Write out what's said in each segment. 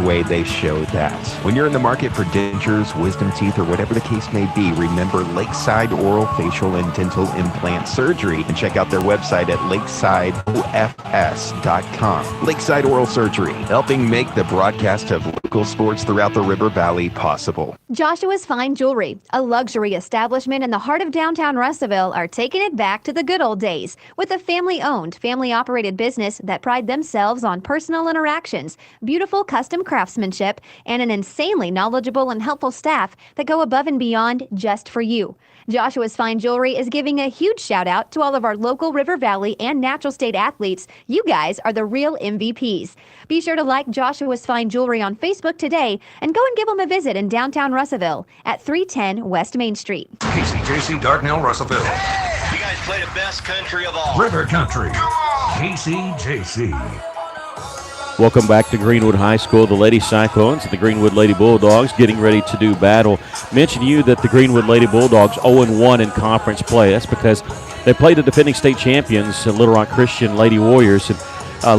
way they show that. When you're in the market for dentures, wisdom teeth, or whatever the case may be, remember Lakeside Oral, Facial, and Dental Implant Surgery, and check out their website at lakesideofs.com. Lakeside Oral Surgery, helping make the broadcast of local sports throughout the River Valley possible. Joshua's Fine Jewelry, a luxury establishment in the heart of downtown Russellville, are taking it back to the good old days with a family-owned, family-operated business that pride themselves on personal interactions, beautiful custom craftsmanship, and an insanely knowledgeable and helpful staff that go above and beyond just for you. Joshua's Fine Jewelry is giving a huge shout out to all of our local River Valley and Natural State athletes. You guys are the real MVPs. Be sure to like Joshua's Fine Jewelry on Facebook today and go and give them a visit in downtown Russellville at 310 West Main Street. KCJC Darknell, Russellville. You guys play the best country of all. River Country. KCJC. Welcome back to Greenwood High School. The Lady Cyclones and the Greenwood Lady Bulldogs getting ready to do battle. Mention you that the Greenwood Lady Bulldogs 0-1 in conference play. That's because they played the defending state champions, Little Rock Christian Lady Warriors. And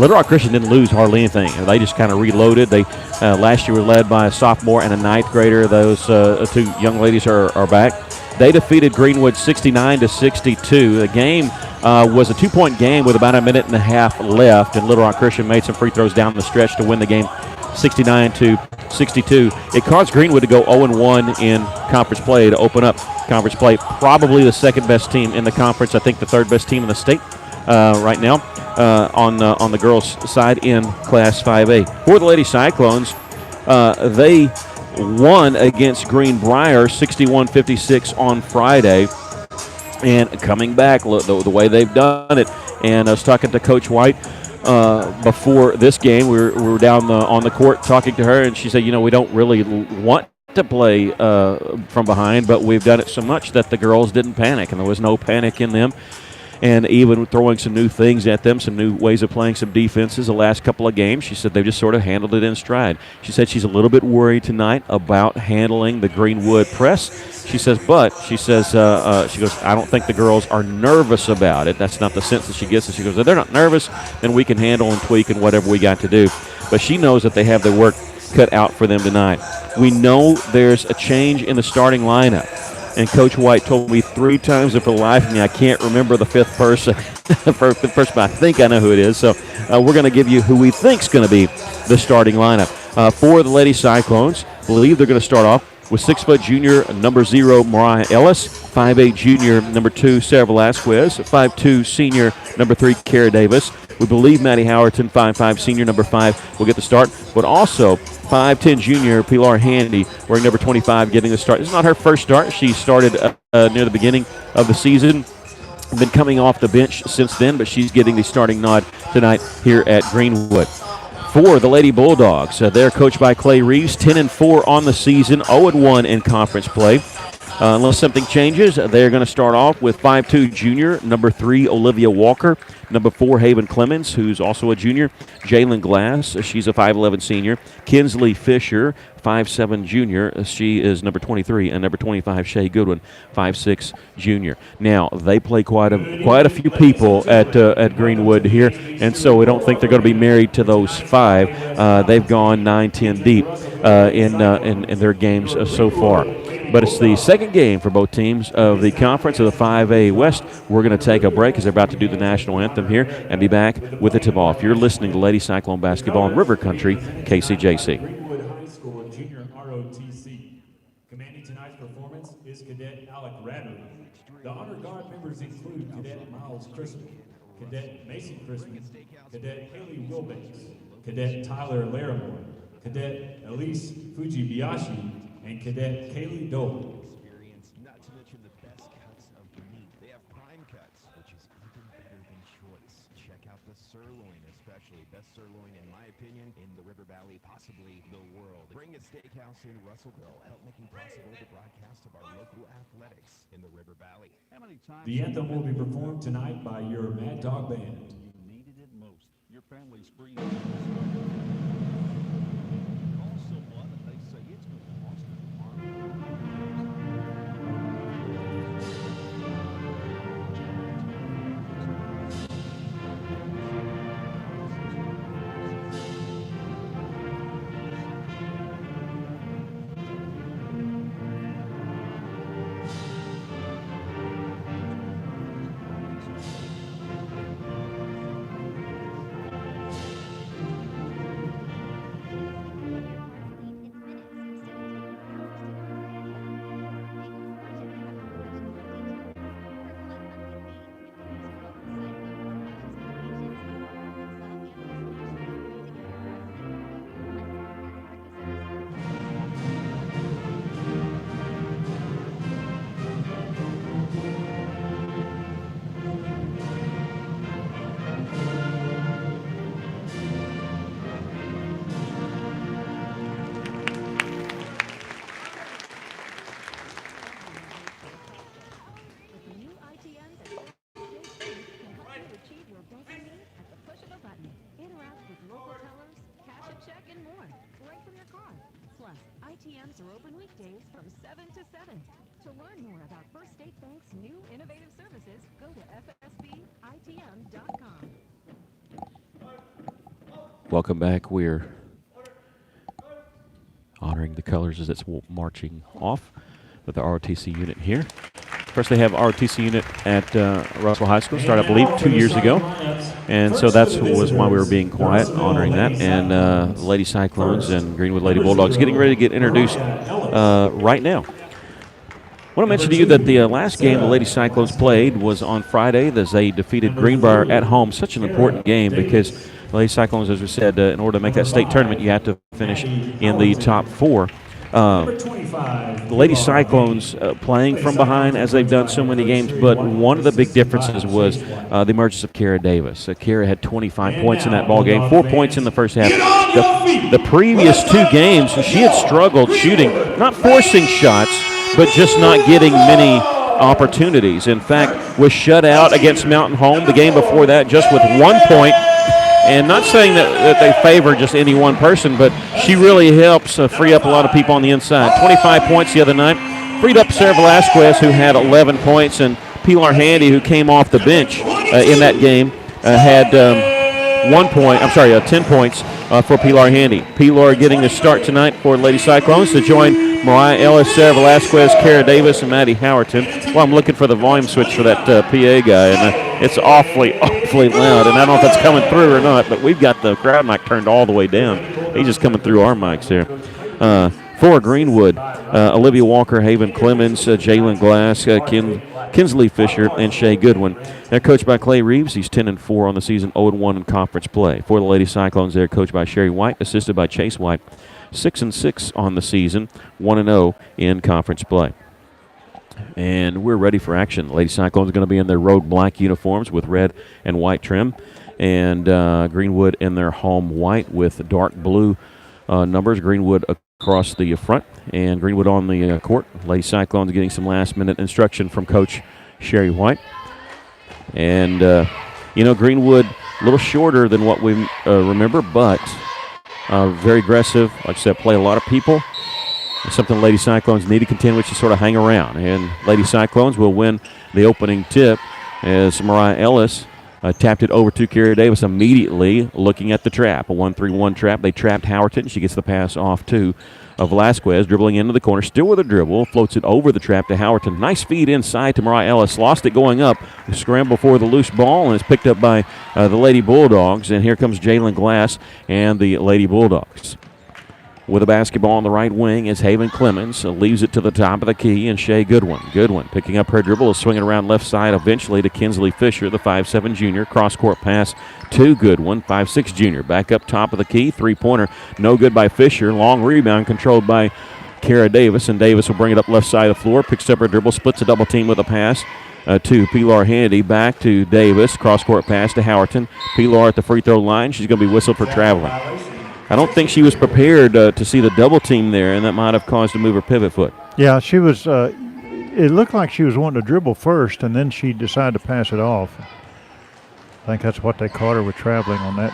Little Rock Christian didn't lose hardly anything. They just kind of reloaded. They last year were led by a sophomore and a ninth grader. Those two young ladies are back. They defeated Greenwood 69-62. The game was a 2-point game with about a minute and a half left, and Little Rock Christian made some free throws down the stretch to win the game 69-62. It caused Greenwood to go 0-1 in conference play to open up conference play. Probably the second best team in the conference. I think the third best team in the state right now on the girls' side in Class 5A. For the Lady Cyclones, they won against Greenbrier 61-56 on Friday. And coming back, the way they've done it. And I was talking to Coach White before this game. We were down on the court talking to her, and she said, we don't really want to play from behind, but we've done it so much that the girls didn't panic, and there was no panic in them. And even throwing some new things at them, some new ways of playing some defenses the last couple of games. She said they've just sort of handled it in stride. She said she's a little bit worried tonight about handling the Greenwood press. She says, she goes, I don't think the girls are nervous about it. That's not the sense that she gets. She goes, if they're not nervous, then we can handle and tweak and whatever we got to do. But she knows that they have their work cut out for them tonight. We know there's a change in the starting lineup. And Coach White told me 3 times, and for the life of me, I can't remember the fifth person. But I think I know who it is. So we're going to give you who we think's going to be the starting lineup. For the Lady Cyclones, believe they're going to start off with 6' junior number 0, Mariah Ellis, 5'8" junior number 2, Sarah Velasquez, 5'2" senior number 3, Kara Davis. We believe Maddie Howerton, 5'5", senior number 5, will get the start, but also 5'10" junior Pilar Handy, wearing number 25, getting the start. This is not her first start. She started near the beginning of the season. Been coming off the bench since then, but she's getting the starting nod tonight here at Greenwood. For the Lady Bulldogs, they're coached by Clay Reeves, 10-4 on the season, 0-1 in conference play. Unless something changes, they're going to start off with 5'2" junior, number 3, Olivia Walker, number 4, Haven Clemens, who's also a junior, Jalen Glass, she's a 5'11" senior, Kinsley Fisher, 5'7" junior, she is number 23, and number 25, Shay Goodwin, 5'6" junior. Now, they play quite a few people at Greenwood here, and so we don't think they're going to be married to those 5. They've gone 9-10 deep in their games so far. But it's the second game for both teams of the conference of the 5A West. We're going to take a break as they're about to do the national anthem here and be back with the tip-off. You're listening to Lady Cyclone Basketball in River Country, KCJC. Greenwood High School Junior ROTC. Commanding tonight's performance is Cadet Alec Radder. The honor guard members include Cadet Miles Crispin, Cadet Mason Crispin, Cadet Haley Wilbanks, Cadet Tyler Larimore, Cadet Elise Fujibayashi, and Cadet Kaylee Dole. Not to mention the best cuts of the meat. They have prime cuts, which is even better than choice. Check out the sirloin, especially. Best sirloin, in my opinion, in the River Valley, possibly the world. Bring a steakhouse in Russellville, help making possible the broadcast of our local athletics in the River Valley. The anthem will be performed tonight by your Mad Dog Band. You needed it most. Your family's free. Call someone and they say it's going to cost them. ATMs are open weekdays from 7 to 7. To learn more about First State Bank's new innovative services, go to fsbitm.com. Welcome back. We're honoring the colors as it's marching off with the ROTC unit here. First, they have ROTC unit at Russell High School, started, I believe, 2 years ago. And so that was why we were being quiet, honoring that. And the Lady Cyclones and Greenwood Lady Bulldogs getting ready to get introduced right now. I want to mention to you that the last game the Lady Cyclones played was on Friday as they defeated Greenbrier at home. Such an important game because the Lady Cyclones, as we said, in order to make that state tournament, you have to finish in the top 4. The Lady Cyclones playing from behind as they've done so many games, but one of the big differences was the emergence of Kara Davis. Kara had 25 points in that ball game, 4 points in the first half. The previous 2 games, she had struggled shooting, not forcing shots, but just not getting many opportunities. In fact, was shut out against Mountain Home the game before that just with 1 point. And not saying that they favor just any one person, but she really helps free up a lot of people on the inside. 25 points the other night. Freed up Sarah Velasquez, who had 11 points, and Pilar Handy, who came off the bench in that game, had 10 points for Pilar Handy. Pilar getting the start tonight for Lady Cyclones to join Mariah Ellis, Sarah Velasquez, Kara Davis, and Maddie Howerton. Well, I'm looking for the volume switch for that PA guy, and it's awfully loud, and I don't know if that's coming through or not, but we've got the crowd mic turned all the way down. He's just coming through our mics here. For Greenwood, Olivia Walker, Haven Clemens, Jalen Glass, Kinsley Fisher, and Shay Goodwin. They're coached by Clay Reeves. He's 10-4 on the season, 0-1 in conference play. For the Lady Cyclones, they're coached by Sherry White, assisted by Chase White. 6-6 on the season, 1-0 in conference play. And we're ready for action. The Lady Cyclones are going to be in their road black uniforms with red and white trim, and Greenwood in their home white with dark blue numbers. Greenwood across the front, and Greenwood on the court. Lady Cyclones getting some last-minute instruction from Coach Sherry White. And, Greenwood a little shorter than what we remember, but very aggressive. Like I said, play a lot of people. It's something Lady Cyclones need to contend with, to sort of hang around. And Lady Cyclones will win the opening tip as Mariah Ellis tapped it over to Kara Davis immediately, looking at the trap. A 1-3-1 trap. They trapped Howerton. She gets the pass off to Velasquez, dribbling into the corner, still with a dribble, floats it over the trap to Howerton. Nice feed inside to Mariah Ellis. Lost it going up. Scramble for the loose ball, and it's picked up by the Lady Bulldogs. And here comes Jalen Glass and the Lady Bulldogs. With a basketball on the right wing is Haven Clemens. Leaves it to the top of the key, and Shay Goodwin. Goodwin picking up her dribble, is swinging around left side eventually to Kinsley Fisher, the 5'7 junior. Cross-court pass to Goodwin, 5'6 junior. Back up top of the key, three-pointer. No good by Fisher. Long rebound controlled by Kara Davis, and Davis will bring it up left side of the floor. Picks up her dribble, splits a double team with a pass to Pilar Handy. Back to Davis. Cross-court pass to Howerton. Pilar at the free throw line. She's going to be whistled for traveling. I don't think she was prepared to see the double team there, and that might have caused her to move her pivot foot. Yeah, she was. It looked like she was wanting to dribble first, and then she decided to pass it off. I think that's what they caught her with traveling on that.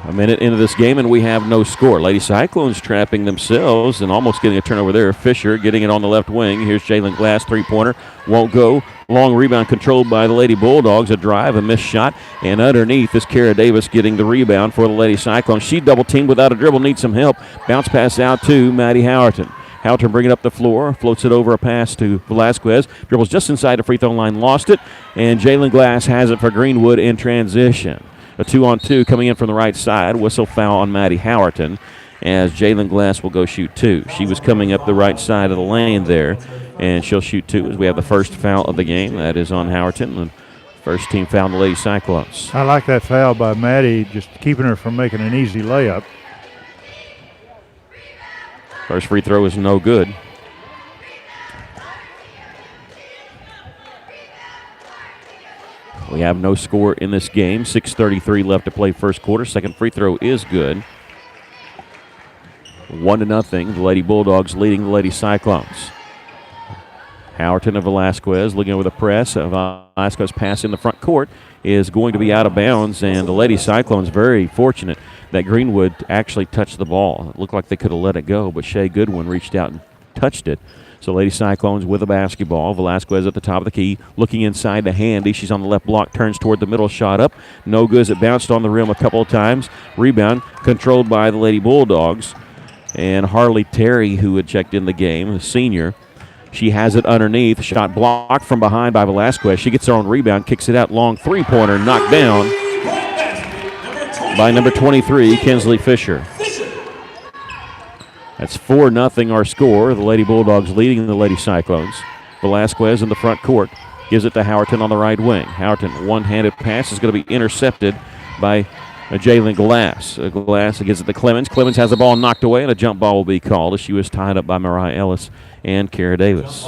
A minute into this game, and we have no score. Lady Cyclones trapping themselves and almost getting a turnover there. Fisher getting it on the left wing. Here's Jalen Glass, three-pointer. Won't go. Long rebound controlled by the Lady Bulldogs. A drive, a missed shot. And underneath is Kara Davis getting the rebound for the Lady Cyclones. She double-teamed without a dribble. Needs some help. Bounce pass out to Maddie Howerton. Howerton bringing up the floor. Floats it over a pass to Velasquez. Dribbles just inside the free throw line. Lost it. And Jalen Glass has it for Greenwood in transition. A 2-on-2 coming in from the right side. Whistle foul on Maddie Howerton as Jalen Glass will go shoot two. She was coming up the right side of the lane there, and she'll shoot two as we have the first foul of the game. That is on Howerton. And first team foul on the Lady Cyclones. I like that foul by Maddie, just keeping her from making an easy layup. First free throw is no good. We have no score in this game. 6:33 left to play first quarter. Second free throw is good. 1-0. The Lady Bulldogs leading the Lady Cyclones. Howerton and Velasquez looking over the press. Velasquez pass in the front court is going to be out of bounds, and the Lady Cyclones very fortunate that Greenwood actually touched the ball. It looked like they could have let it go, but Shea Goodwin reached out and touched it. So Lady Cyclones with a basketball. Velasquez at the top of the key, looking inside to Handy. She's on the left block, turns toward the middle, shot up. No good. It bounced on the rim a couple of times. Rebound controlled by the Lady Bulldogs. And Harley Terry, who had checked in the game, the senior, she has it underneath. Shot blocked from behind by Velasquez. She gets her own rebound, kicks it out long. Three-pointer knocked down by number 23, Kinsley Fisher. That's 4-0 our score. The Lady Bulldogs leading the Lady Cyclones. Velasquez in the front court gives it to Howerton on the right wing. Howerton, one-handed pass is going to be intercepted by Jalen Glass. Glass gives it to Clemens. Clemens has the ball knocked away, and a jump ball will be called as she was tied up by Mariah Ellis and Kara Davis.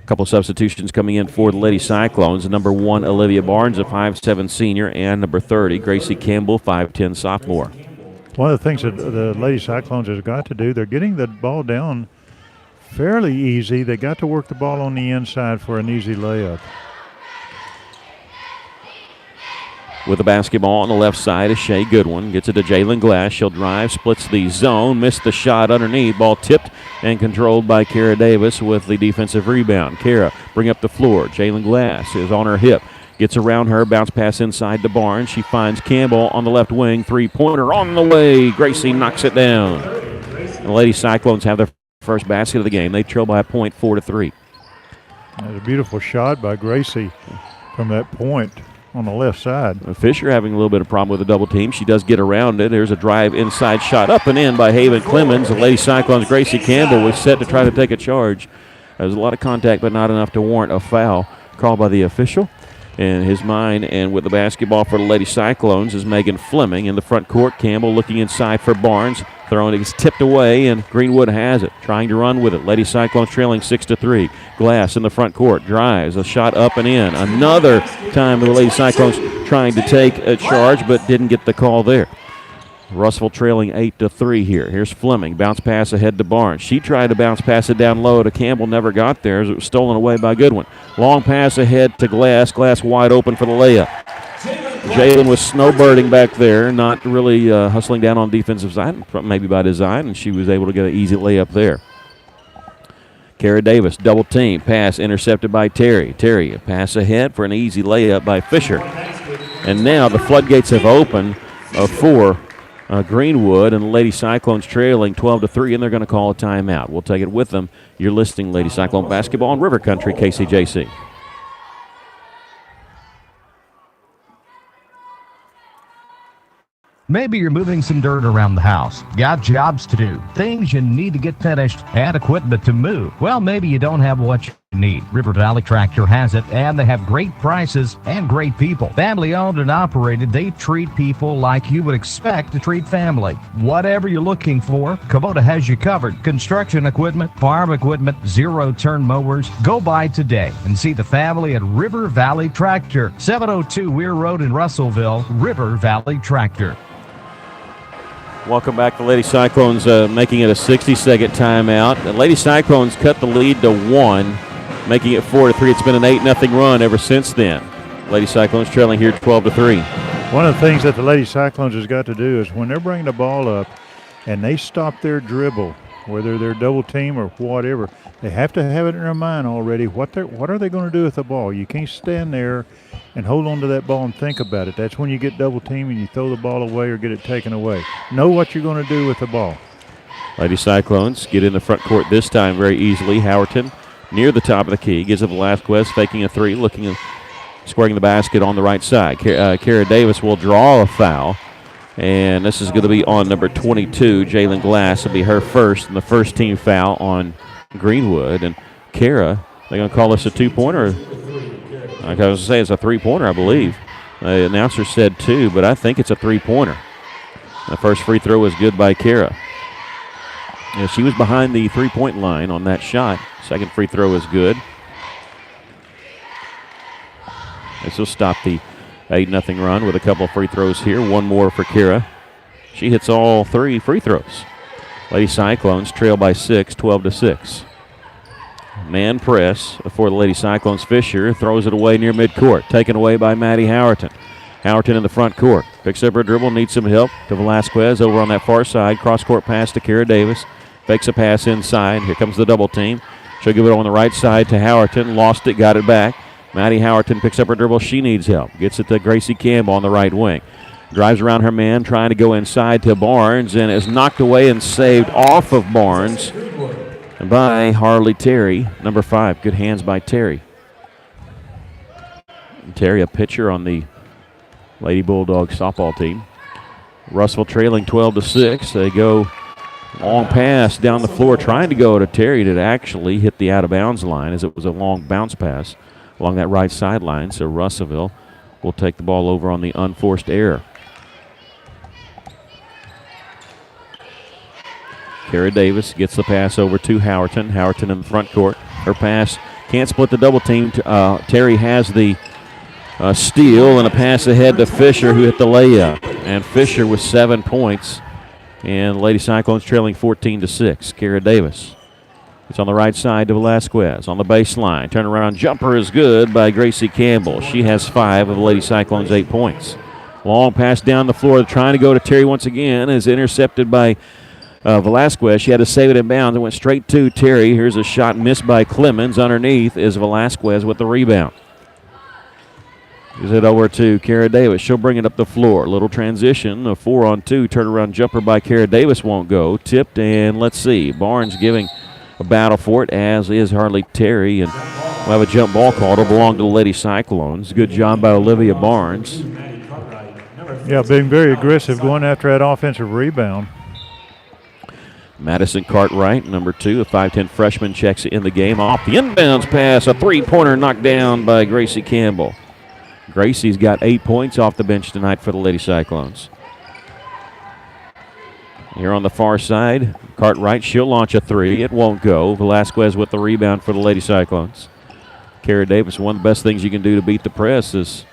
A couple substitutions coming in for the Lady Cyclones. Number 1, Olivia Barnes, a 5'7" senior, and number 30, Gracie Campbell, 5'10" sophomore. One of the things that the Lady Cyclones has got to do, they're getting the ball down fairly easy. They got to work the ball on the inside for an easy layup. With the basketball on the left side is Shea Goodwin. Gets it to Jalen Glass. She'll drive, splits the zone, missed the shot underneath. Ball tipped and controlled by Kara Davis with the defensive rebound. Kara bring up the floor. Jalen Glass is on her hip. Gets around her, bounce pass inside to Barnes. She finds Campbell on the left wing. Three-pointer on the way. Gracie knocks it down. The Lady Cyclones have their first basket of the game. They trail by a point, 4-3. That's a beautiful shot by Gracie from that point on the left side. Fisher having a little bit of problem with the double team. She does get around it. There's a drive inside shot up and in by Haven Clemens. The Lady Cyclones, Gracie Campbell, was set to try to take a charge. There's a lot of contact, but not enough to warrant a foul called by the official in his mind. And with the basketball for the Lady Cyclones is Megan Fleming in the front court. Campbell looking inside for Barnes. Throwing it, it's tipped away, and Greenwood has it, trying to run with it. Lady Cyclones trailing 6-3. Glass in the front court, drives, a shot up and in. Another time the Lady Cyclones trying to take a charge, but didn't get the call there. Russell trailing 8-3 here. Here's Fleming, bounce pass ahead to Barnes. She tried to bounce pass it down low to Campbell, never got there as it was stolen away by Goodwin. Long pass ahead to Glass. Glass wide open for the layup. Jalen was snowbirding back there, not really hustling down on the defensive side, maybe by design, and she was able to get an easy layup there. Kara Davis, double team, pass intercepted by Terry. Terry, a pass ahead for an easy layup by Fisher. And now the floodgates have opened for Greenwood, and the Lady Cyclones trailing 12-3, and they're going to call a timeout. We'll take it with them. You're listening Lady Cyclone basketball on River Country, KCJC. Maybe you're moving some dirt around the house, got jobs to do, things you need to get finished, and equipment to move. Well, maybe you don't have what you need. River Valley Tractor has it, and they have great prices and great people. Family owned and operated, they treat people like you would expect to treat family. Whatever you're looking for, Kubota has you covered. Construction equipment, farm equipment, zero-turn mowers. Go by today and see the family at River Valley Tractor, 702 Weir Road in Russellville. River Valley Tractor. Welcome back. The Lady Cyclones making it a 60-second timeout. The Lady Cyclones cut the lead to 1, making it 4-3. It's been an 8-0 run ever since then. Lady Cyclones trailing here 12-3. One of the things that the Lady Cyclones has got to do is when they're bringing the ball up and they stop their dribble, whether they're double team or whatever, they have to have it in their mind already what are they going to do with the ball. You can't stand there and hold on to that ball and think about it. That's when you get double team and you throw the ball away or get it taken away. Know what you're going to do with the ball. Lady Cyclones get in the front court this time very easily. Howerton near the top of the key, gives it Velasquez, faking a three, looking at squaring the basket on the right side. Kara Davis will draw a foul, and this is going to be on number 22, Jalen Glass. It'll be her first, and the first team foul on Greenwood. And Kara, they're going to call this a two-pointer. Like I was going to say, it's a three-pointer, I believe. The announcer said 2, but I think it's a three-pointer. The first free throw was good by Kara. Yeah, she was behind the three-point line on that shot. Second free throw is good. This will stop the 8-0 run with a couple of free throws here. One more for Kara. She hits all 3 free throws. Lady Cyclones trail by 6, 12-6. Man press for the Lady Cyclones. Fisher throws it away near midcourt. Taken away by Maddie Howerton. Howerton in the front court. Picks up her dribble, needs some help to Velasquez over on that far side. Cross-court pass to Kara Davis. Fakes a pass inside. Here comes the double team. She'll give it on the right side to Howerton. Lost it, got it back. Maddie Howerton picks up her dribble. She needs help. Gets it to Gracie Campbell on the right wing. Drives around her man, trying to go inside to Barnes, and is knocked away and saved off of Barnes by Harley Terry, number 5. Good hands by Terry. Terry, a pitcher on the Lady Bulldogs softball team. Russell trailing 12-6. They go long pass down the floor, trying to go to Terry that actually hit the out-of-bounds line as it was a long bounce pass along that right sideline. So Russellville will take the ball over on the unforced error. Kara Davis gets the pass over to Howerton. Howerton in the front court. Her pass can't split the double team. Terry has the steal and a pass ahead to Fisher, who hit the layup. And Fisher with 7 points. And Lady Cyclones trailing 14-6. Kara Davis. It's on the right side to Velasquez on the baseline. Turnaround jumper is good by Gracie Campbell. She has 5 of the Lady Cyclones' 8 points. Long pass down the floor, trying to go to Terry once again, is intercepted by Velasquez. She had to save it in bounds. It went straight to Terry. Here's a shot missed by Clemens. Underneath is Velasquez with the rebound. Gives it over to Kara Davis. She'll bring it up the floor. Little transition. A 4-on-2 turnaround jumper by Kara Davis won't go. Tipped, and let's see. Barnes giving a battle for it, as is Harley Terry. And we'll have a jump ball call. It'll belong to the Lady Cyclones. Good job by Olivia Barnes. Yeah, being very aggressive, going after that offensive rebound. Madison Cartwright, number 2, a 5'10 freshman, checks in the game. Off the inbounds pass, a three-pointer knocked down by Gracie Campbell. Gracie's got 8 points off the bench tonight for the Lady Cyclones. Here on the far side, Cartwright, she'll launch a 3. It won't go. Velasquez with the rebound for the Lady Cyclones. Kara Davis, one of the best things you can do to beat the press is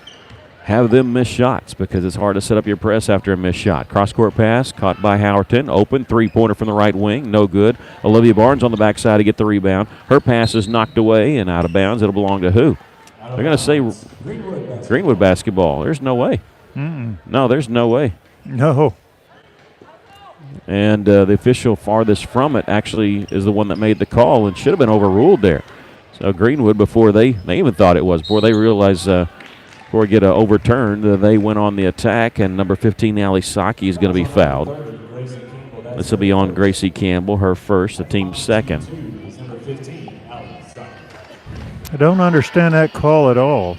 have them miss shots, because it's hard to set up your press after a missed shot. Cross-court pass, caught by Howerton. Open, three-pointer from the right wing, no good. Olivia Barnes on the backside to get the rebound. Her pass is knocked away and out of bounds. It'll belong to who? They're going to say Greenwood basketball. There's no way. No, there's no way. No. And the official farthest from it actually is the one that made the call and should have been overruled there. So Greenwood, before they even thought it was, before they realized before we get overturned, they went on the attack, and number 15, Ali Saki, is going to be fouled. This will be on Gracie Campbell, her first, the team's second. I don't understand that call at all,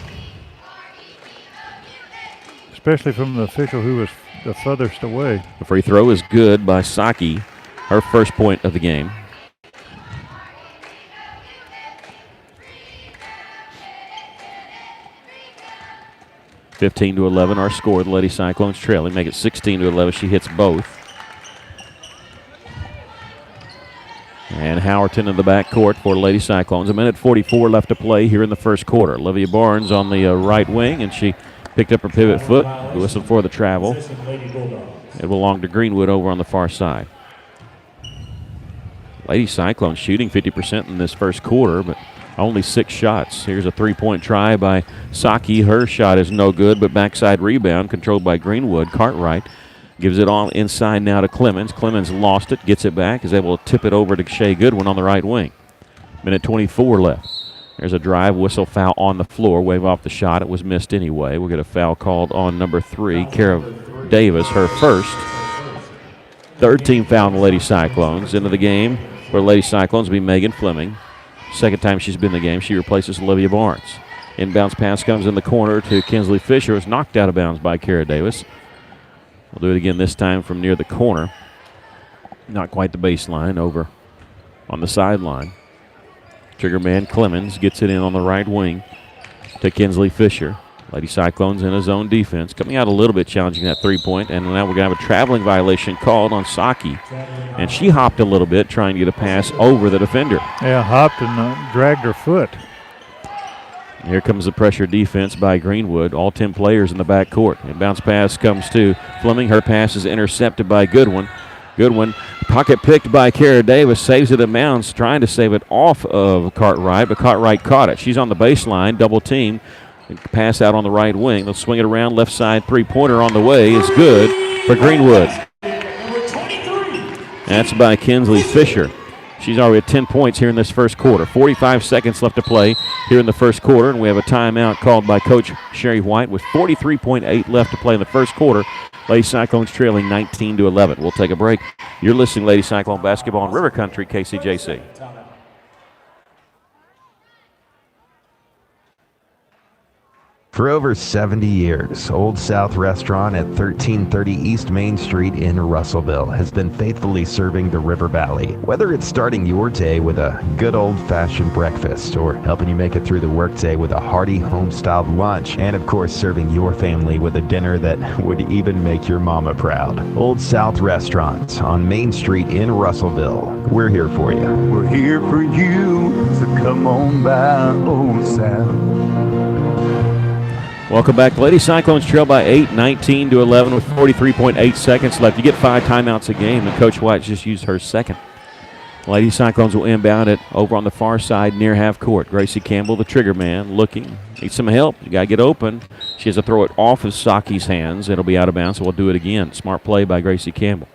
especially from the official who was the furthest away. The free throw is good by Saki, her first point of the game. (15-11) our score. The Lady Cyclones trailing, make it 16-11. She hits both. And Howerton in the backcourt for Lady Cyclones. 1:44 left to play here in the first quarter. Olivia Barnes on the right wing, and she picked up her pivot foot. Whistled for the travel. It belonged to Greenwood over on the far side. Lady Cyclones shooting 50% in this first quarter, but only 6 shots. Here's a three-point try by Saki. Her shot is no good, but backside rebound controlled by Greenwood. Cartwright gives it all inside now to Clemens. Clemens lost it, gets it back, is able to tip it over to Shea Goodwin on the right wing. 1:24 left. There's a drive, whistle, foul on the floor. Wave off the shot. It was missed anyway. We'll get a foul called on number 3, Kara Davis, her first. Third team foul on the Lady Cyclones. Into the game for Lady Cyclones will be Megan Fleming. Second time she's been in the game. She replaces Olivia Barnes. Inbounds pass comes in the corner to Kinsley Fisher. It's knocked out of bounds by Kara Davis. We'll do it again this time from near the corner. Not quite the baseline, over on the sideline. Trigger man Clemens gets it in on the right wing to Kinsley Fisher. Lady Cyclones in his own defense. Coming out a little bit challenging that three-point, and now we're going to have a traveling violation called on Saki. And she hopped a little bit trying to get a pass over the defender. Yeah, hopped and dragged her foot. Here comes the pressure defense by Greenwood. All 10 players in the backcourt. And bounce pass comes to Fleming. Her pass is intercepted by Goodwin. Goodwin Pocket picked by Kara Davis, saves it in bounds, trying to save it off of Cartwright, but Cartwright caught it. She's on the baseline, double team, pass out on the right wing. They'll swing it around, left side, three-pointer on the way is good for Greenwood. That's by Kinsley Fisher. She's already at 10 points here in this first quarter. 45 seconds left to play here in the first quarter, and we have a timeout called by Coach Sherry White with 43.8 left to play in the first quarter. Lady Cyclones trailing 19-11. We'll take a break. You're listening to Lady Cyclone Basketball in River Country, KCJC. For over 70 years, Old South Restaurant at 1330 East Main Street in Russellville has been faithfully serving the River Valley. Whether it's starting your day with a good old-fashioned breakfast or helping you make it through the workday with a hearty home-styled lunch, and of course serving your family with a dinner that would even make your mama proud. Old South Restaurant on Main Street in Russellville. We're here for you. We're here for you, so come on by Old South. Welcome back. Lady Cyclones trail by 8, 19-11 with 43.8 seconds left. You get 5 timeouts a game, and Coach White just used her second. Lady Cyclones will inbound it over on the far side near half court. Gracie Campbell, the trigger man, looking. Needs some help. You got to get open. She has to throw it off of Saki's hands. It'll be out of bounds, so we'll do it again. Smart play by Gracie Campbell.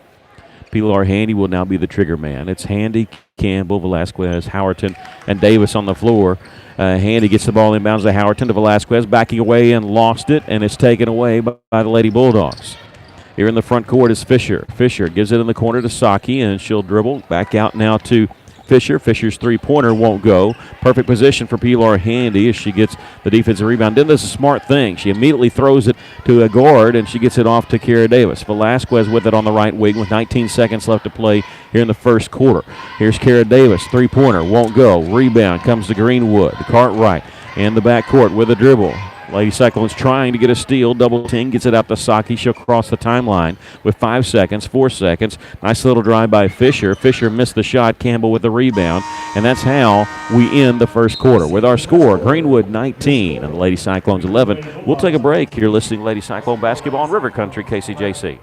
Pilar Handy will now be the trigger man. It's Handy, Campbell, Velasquez, Howerton, and Davis on the floor. Handy gets the ball inbounds to Howerton, to Velasquez, backing away and lost it, and it's taken away by the Lady Bulldogs. Here in the front court is Fisher. Fisher gives it in the corner to Saki, and she'll dribble back out now to Fisher. Fisher's three-pointer won't go. Perfect position for Pilar Handy as she gets the defensive rebound. Then does a smart thing. She immediately throws it to a guard, and she gets it off to Kara Davis. Velasquez with it on the right wing with 19 seconds left to play here in the first quarter. Here's Kara Davis. Three-pointer won't go. Rebound comes to Greenwood. Cartwright in the backcourt with a dribble. Lady Cyclones trying to get a steal. Double team, gets it out to Saki. She'll cross the timeline with 5 seconds, 4 seconds. Nice little drive by Fisher. Fisher missed the shot. Campbell with the rebound. And that's how we end the first quarter. With our score, Greenwood 19 and the Lady Cyclones 11. We'll take a break. You're listening to Lady Cyclone Basketball in River Country, KCJC.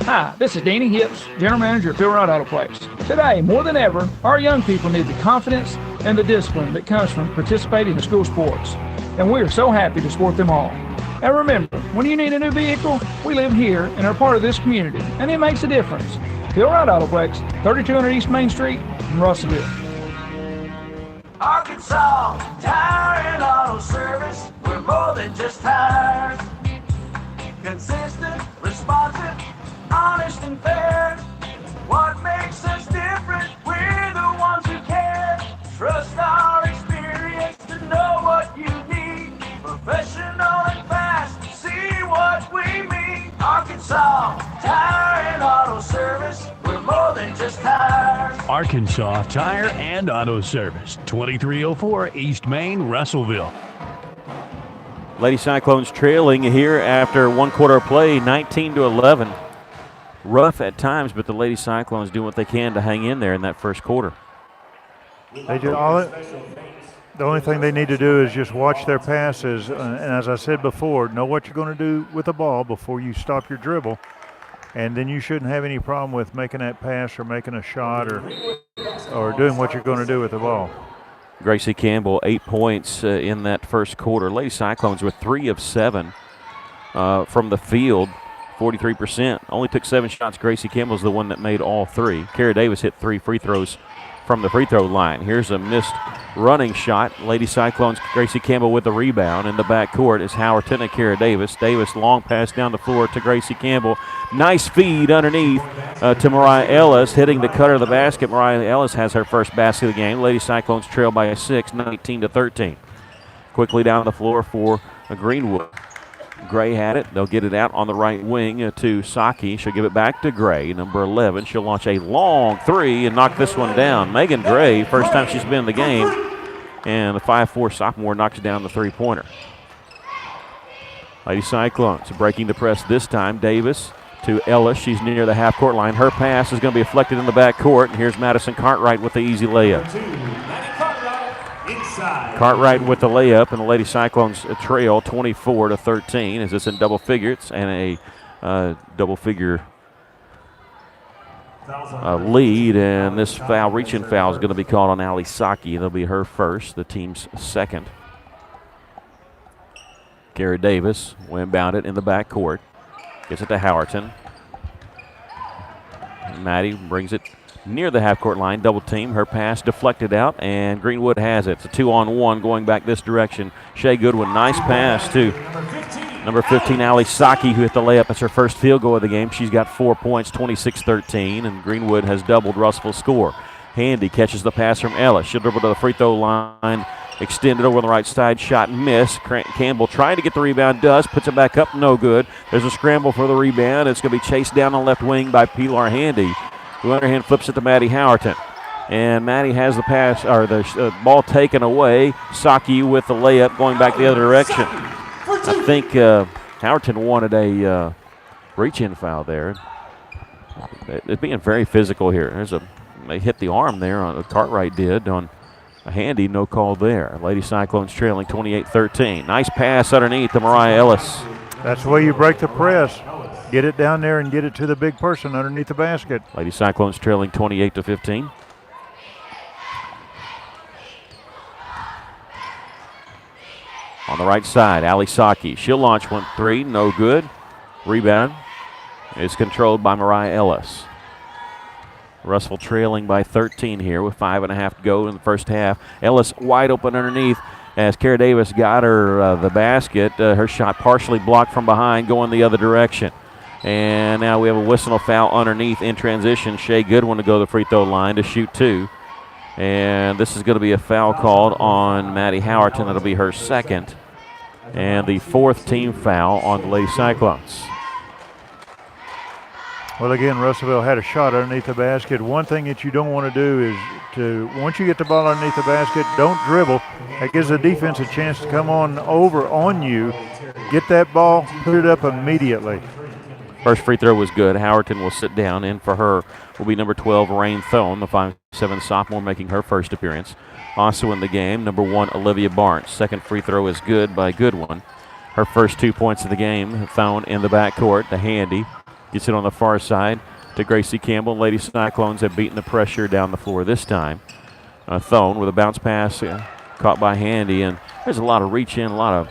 Hi, this is Danny Hips, General Manager at Phil Wright Auto Place. Today, more than ever, our young people need the confidence and the discipline that comes from participating in school sports. And we are so happy to support them all. And remember, when you need a new vehicle, we live here and are part of this community, and it makes a difference. Phil Wright Auto Place, 3200 East Main Street in Russellville. Arkansas Tire and Auto Service, we're more than just tires. Consistent, responsive, honest and fair. What makes us different? We're the ones who care. Trust our experience to know what you need. Professional and fast, see what we mean. Arkansas Tire and Auto Service, we're more than just tires. Arkansas Tire and Auto Service, 2304 East Main, Russellville. Lady Cyclones trailing here after one quarter of play, 19-11. Rough at times, but the Lady Cyclones do what they can to hang in there in that first quarter. They do the only thing they need to do is just watch their passes, and as I said before, know what you're going to do with the ball before you stop your dribble, and then you shouldn't have any problem with making that pass or making a shot or doing what you're going to do with the ball. Gracie Campbell, 8 points in that first quarter. Lady Cyclones were 3 of 7 from the field. 43%. Only took 7 shots. Gracie Campbell's the one that made all 3. Kara Davis hit 3 free throws from the free throw line. Here's a missed running shot. Lady Cyclones, Gracie Campbell with the rebound. In the backcourt is Howerton and Kara Davis. Davis long pass down the floor to Gracie Campbell. Nice feed underneath to Mariah Ellis, hitting the cutter of the basket. Mariah Ellis has her first basket of the game. Lady Cyclones trail by 6, 19-13. Quickly down the floor for Greenwood. Gray had it. They'll get it out on the right wing to Saki. She'll give it back to Gray, number 11. She'll launch a long 3 and knock this one down. Megan Gray, first time she's been in the game, and the 5'4" sophomore knocks down the three-pointer. Lady Cyclones breaking the press this time. Davis to Ellis. She's near the half-court line. Her pass is going to be deflected in the back court, and here's Madison Cartwright with the easy layup. Inside. Cartwright with the layup, and the Lady Cyclones trail 24-13 as it's in double figures and a double figure lead. And this foul, reach-in foul, is going to be called on Ali Saki. That'll be her first, the team's second. Gary Davis will inbound it in the backcourt. Gets it to Howerton. Maddie brings it near the half-court line, double team. Her pass deflected out, and Greenwood has it. It's a 2-on-1 going back this direction. Shea Goodwin, nice pass to number 15, Ali Saki, who hit the layup. It's her first field goal of the game. She's got 4 points, 26-13, and Greenwood has doubled Russell's score. Handy catches the pass from Ellis. She'll dribble to the free throw line, extended over on the right side, shot and miss. Campbell trying to get the rebound, does, puts it back up, no good. There's a scramble for the rebound. It's going to be chased down on left wing by Pilar Handy, who underhand flips it to Maddie Howerton. And Maddie has the pass, or the ball taken away. Saki with the layup going back the other direction. I think Howerton wanted a reach-in foul there. It's being very physical here. They hit the arm there, Cartwright did, on a Handy, no call there. Lady Cyclones trailing 28-13. Nice pass underneath to Mariah Ellis. That's the way you break the press. Get it down there and get it to the big person underneath the basket. Lady Cyclones trailing 28-15. On the right side, Ali Saki. She'll launch 1-3, no good. Rebound is controlled by Mariah Ellis. Russell trailing by 13 here with 5.5 to go in the first half. Ellis wide open underneath as Cara Davis got her the basket. Her shot partially blocked from behind, going the other direction. And now we have a whistle foul underneath in transition. Shea Goodwin to go to the free throw line to shoot 2. And this is going to be a foul called on Maddie Howerton. That'll be her second. And the 4th team foul on the Lady Cyclones. Well, again, Russellville had a shot underneath the basket. One thing that you don't want to do is once you get the ball underneath the basket, don't dribble. That gives the defense a chance to come over on you, get that ball, put it up immediately. First free throw was good. Howerton will sit down, and for her will be number 12, Rain Thone, the 5'7" sophomore, making her first appearance. Also in the game, number 1, Olivia Barnes. Second free throw is good by Goodwin. Her first 2 points of the game, Thone in the backcourt, the Handy. Gets it on the far side to Gracie Campbell. Lady Cyclones have beaten the pressure down the floor this time. Thone with a bounce pass caught by Handy, and there's a lot of reach in, a lot of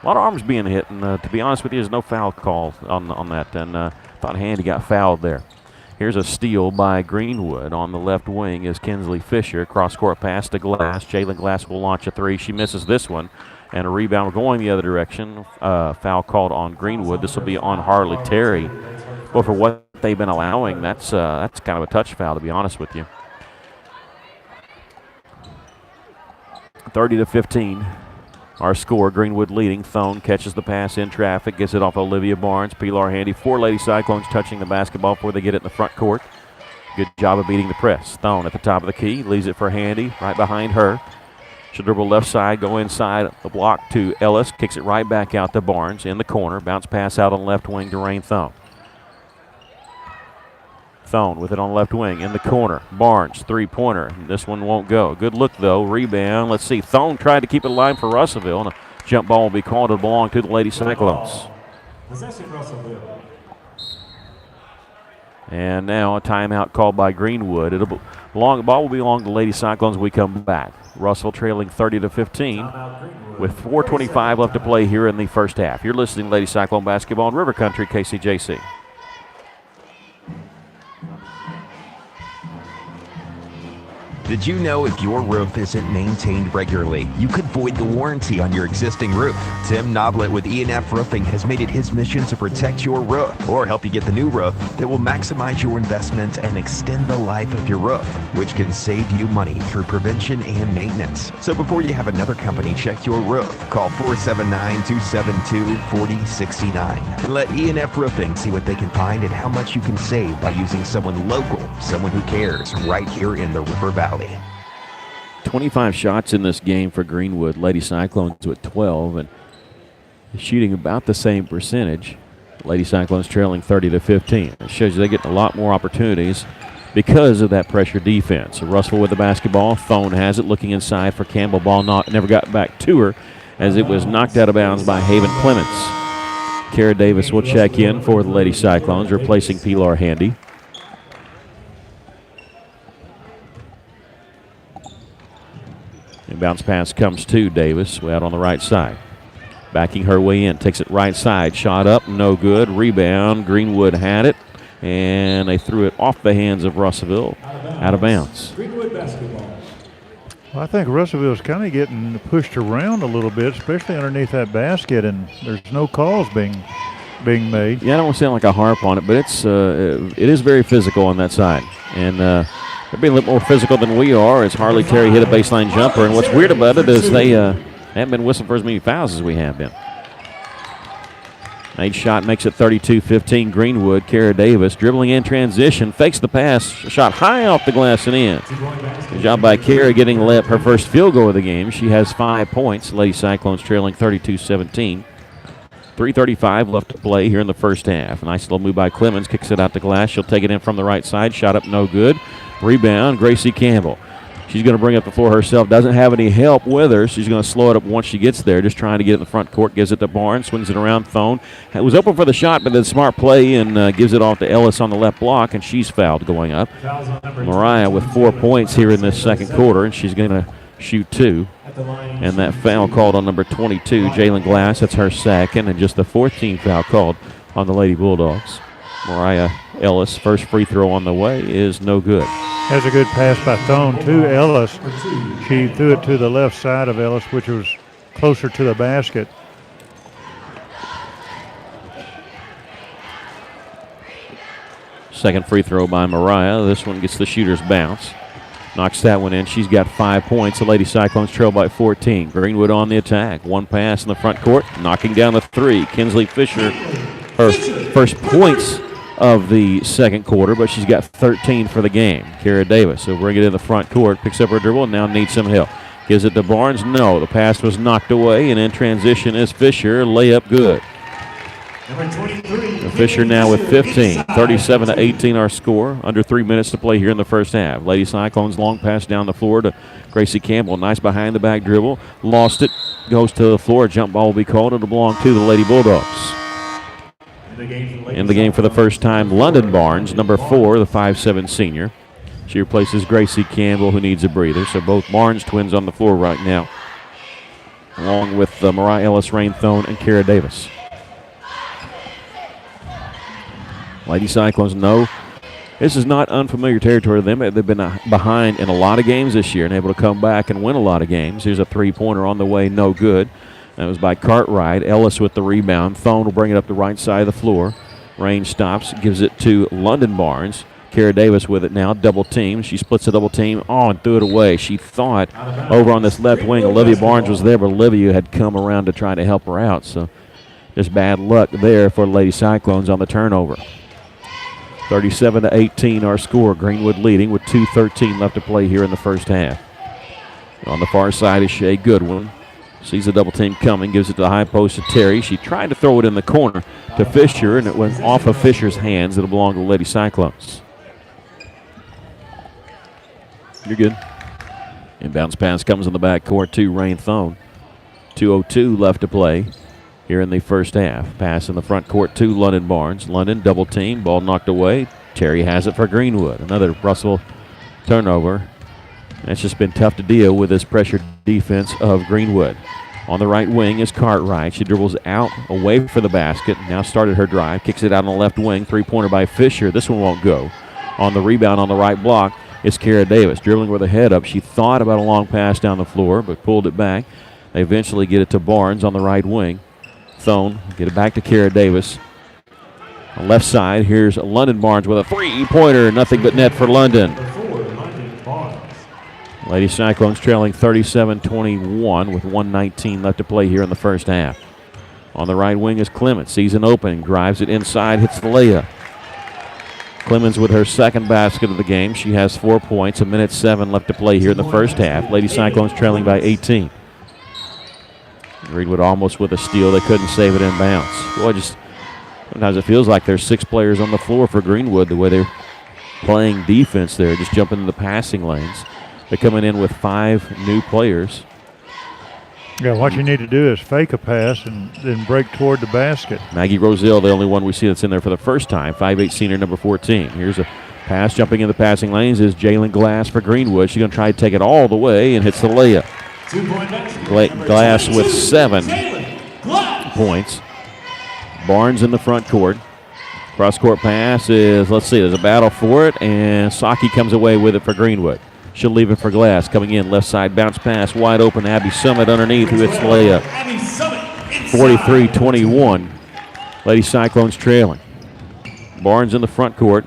arms being hit. And to be honest with you, there's no foul call on that. And thought Handy got fouled there. Here's a steal by Greenwood. On the left wing is Kinsley Fisher. Cross-court pass to Glass. Jalen Glass will launch a 3. She misses this one. And a rebound going the other direction. Foul called on Greenwood. This will be on Harley Terry. Well, for what they've been allowing, that's kind of a touch foul, to be honest with you. 30-15. Our score, Greenwood leading. Thone catches the pass in traffic, gets it off Olivia Barnes. Pilar Handy, 4 Lady Cyclones touching the basketball before they get it in the front court. Good job of beating the press. Thone at the top of the key, leaves it for Handy, right behind her. She'll dribble left side, go inside the block to Ellis, kicks it right back out to Barnes in the corner. Bounce pass out on left wing to Rain Thone. Thone with it on left wing in the corner. Barnes, 3-pointer. This one won't go. Good look, though. Rebound. Let's see. Thone tried to keep it alive for Russellville, and a jump ball will be called to belong to the Lady Cyclones. Possession, Russellville. And now a timeout called by Greenwood. The ball will belong to the Lady Cyclones when we come back. Russell trailing 30-15 with 4:25 left to play here in the first half. You're listening to Lady Cyclone basketball in River Country, KCJC. Did you know if your roof isn't maintained regularly, you could void the warranty on your existing roof? Tim Noblet with E&F Roofing has made it his mission to protect your roof or help you get the new roof that will maximize your investment and extend the life of your roof, which can save you money through prevention and maintenance. So before you have another company check your roof, call 479-272-4069 and let E&F Roofing see what they can find and how much you can save by using someone local, someone who cares, right here in the River Valley. 25 shots in this game for Greenwood. Lady Cyclones with 12 and shooting about the same percentage. Lady Cyclones trailing 30-15. It shows you they get a lot more opportunities because of that pressure defense. So Russell with the basketball. Thone has it, looking inside for Campbell. Ball never got back to her as it was knocked out of bounds by Haven Clements. Kara Davis will check in for the Lady Cyclones, replacing Pilar Handy. Inbounds pass comes to Davis, way out on the right side. Backing her way in, takes it right side. Shot up, no good. Rebound, Greenwood had it, and they threw it off the hands of Russellville, out of bounds. Greenwood basketball. Well, I think Russellville's kind of getting pushed around a little bit, especially underneath that basket, and there's no calls being made. Yeah, I don't want to sound like a harp on it, but it is very physical on that side. And they're being a little more physical than we are as Harley Terry hit a baseline jumper. And what's weird about it is they haven't been whistling for as many fouls as we have been. Made shot, makes it 32-15 Greenwood. Kara Davis dribbling in transition, fakes the pass, shot high off the glass and in. Good job by Kara getting her first field goal of the game. She has 5 points. Lady Cyclones trailing 32-17. 3:35 left to play here in the first half. Nice little move by Clemens, kicks it out the glass. She'll take it in from the right side. Shot up, no good. Rebound, Gracie Campbell. She's going to bring up the floor herself. Doesn't have any help with her. She's going to slow it up once she gets there. Just trying to get it in the front court. Gives it to Barnes. Swings it around. Thone. It was open for the shot, but then smart play and gives it off to Ellis on the left block, and she's fouled going up. Mariah with 4 points here in this second quarter, and she's going to shoot 2. And that foul called on number 22, Jalen Glass. That's her second, and just the 14th foul called on the Lady Bulldogs. Mariah Ellis, first free throw on the way, is no good. That's a good pass by Thone to Ellis. She threw it to the left side of Ellis, which was closer to the basket. Second free throw by Mariah. This one gets the shooter's bounce. Knocks that one in. She's got 5 points. The Lady Cyclones trail by 14. Greenwood on the attack. One pass in the front court. Knocking down the three. Kinsley Fisher, her first points of the second quarter, but she's got 13 for the game. Kara Davis will bring it in the front court. Picks up her dribble and now needs some help. Gives it to Barnes. No, the pass was knocked away, and in transition is Fisher. Layup good. Fisher now with 15. 37-18 our score. Under 3 minutes to play here in the first half. Lady Cyclones long pass down the floor to Gracie Campbell. Nice behind the back dribble. Lost it. Goes to the floor. Jump ball will be called. It'll belong to the Lady Bulldogs. In the game for the first time, London Barnes, number 4, the 5'7" senior. She replaces Gracie Campbell, who needs a breather. So both Barnes twins on the floor right now, along with Mariah Ellis, Rain Thone, and Kara Davis. Lady Cyclones know this is not unfamiliar territory to them. They've been behind in a lot of games this year and able to come back and win a lot of games. Here's a three-pointer on the way, no good. That was by Cartwright. Ellis with the rebound. Thone will bring it up the right side of the floor. Rain stops, gives it to London Barnes. Kara Davis with it now, double team. She splits the double team and threw it away. She thought over on this left wing, Olivia Barnes was there, but Olivia had come around to try to help her out. So just bad luck there for Lady Cyclones on the turnover. 37-18 our score. Greenwood leading with 2:13 left to play here in the first half. On the far side is Shea Goodwin. Sees the double team coming, gives it to the high post to Terry. She tried to throw it in the corner to Fisher, and it went off of Fisher's hands. It'll belong to the Lady Cyclones. You're good. Inbounds pass comes in the backcourt to Rain Thone. 2:02 left to play here in the first half. Pass in the front court to London Barnes. London double team, ball knocked away. Terry has it for Greenwood. Another Russell turnover. It's just been tough to deal with this pressure defense of Greenwood. On the right wing is Cartwright. She dribbles out away for the basket. Now started her drive. Kicks it out on the left wing. Three-pointer by Fisher. This one won't go. On the rebound on the right block is Kara Davis. Dribbling with her head up. She thought about a long pass down the floor, but pulled it back. They eventually get it to Barnes on the right wing. Thone, get it back to Kara Davis. On the left side, here's London Barnes with a three-pointer. Nothing but net for London. Lady Cyclones trailing 37-21 with 1:19 left to play here in the first half. On the right wing is Clemens. Sees an opening, drives it inside, hits the layup. Clemens with her second basket of the game. She has 4 points, 1:07 left to play here in the first half. Lady Cyclones trailing by 18. Greenwood almost with a steal. They couldn't save it in bounds. Boy, just sometimes it feels like there's 6 players on the floor for Greenwood, the way they're playing defense there, just jumping in the passing lanes. They're coming in with 5 new players. Yeah, what you need to do is fake a pass and then break toward the basket. Maggie Roselle, the only one we see that's in there for the first time, 5'8" senior, number 14. Here's a pass jumping in the passing lanes is Jalen Glass for Greenwood. She's going to try to take it all the way and hits the layup. Glass with 7 points. Barnes in the front court. Cross-court pass is, let's see, there's a battle for it, and Saki comes away with it for Greenwood. She'll leave it for Glass. Coming in, left side bounce pass, wide open. Abby Summit underneath, who hits the layup. 43-21. Lady Cyclones trailing. Barnes in the front court.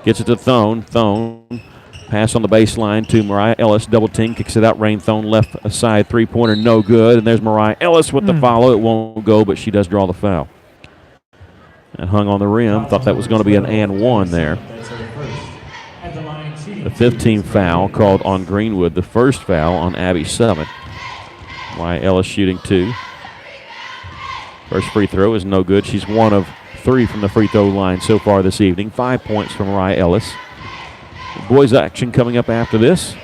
Gets it to Thone. Thone. Pass on the baseline to Mariah Ellis. Double team. Kicks it out. Rain Thone left side. Three-pointer, no good. And there's Mariah Ellis with the follow. It won't go, but she does draw the foul. And hung on the rim. Thought that was going to be an and one there. The 15th foul called on Greenwood. The first foul on Abby Summit. Mariah Ellis shooting 2. First free throw is no good. She's 1 of 3 from the free throw line so far this evening. 5 points from Mariah Ellis. Boys action coming up after this.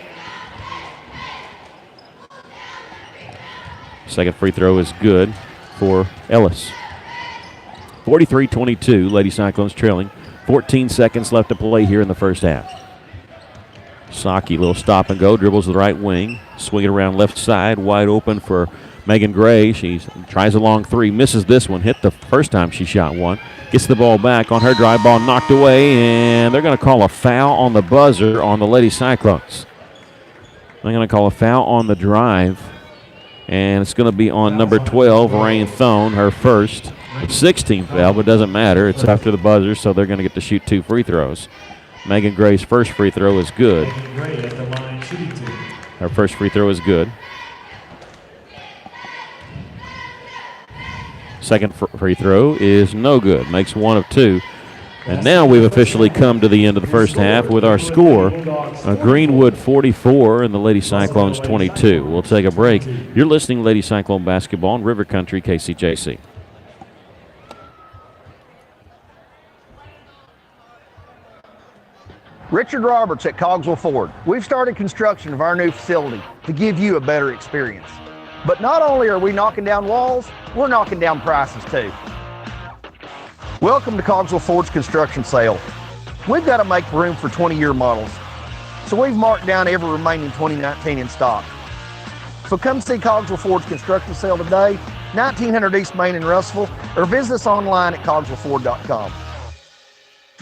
Second free throw is good for Ellis. 43-22, Lady Cyclones trailing. 14 seconds left to play here in the first half. Saki, little stop and go, dribbles to the right wing, swing it around left side, wide open for Megan Gray. She tries a long 3, misses this one, hit the first time she shot one, gets the ball back on her drive, ball knocked away, and they're going to call a foul on the buzzer on the Lady Cyclones. They're going to call a foul on the drive, and it's going to be on number 12, Rain Thone, her first. 16th foul, but it doesn't matter. It's after the buzzer, so they're going to get to shoot 2 free throws. Megan Gray's first free throw is good. Her first free throw is good. Second free throw is no good. Makes 1 of 2. And now we've officially come to the end of the first half with our score. Greenwood 44 and the Lady Cyclones 22. We'll take a break. You're listening to Lady Cyclone Basketball in River Country, KCJC. Richard Roberts at Cogswell Ford. We've started construction of our new facility to give you a better experience. But not only are we knocking down walls, we're knocking down prices too. Welcome to Cogswell Ford's construction sale. We've got to make room for 20-year models, so we've marked down every remaining 2019 in stock. So come see Cogswell Ford's construction sale today, 1900 East Main in Russellville, or visit us online at cogswellford.com.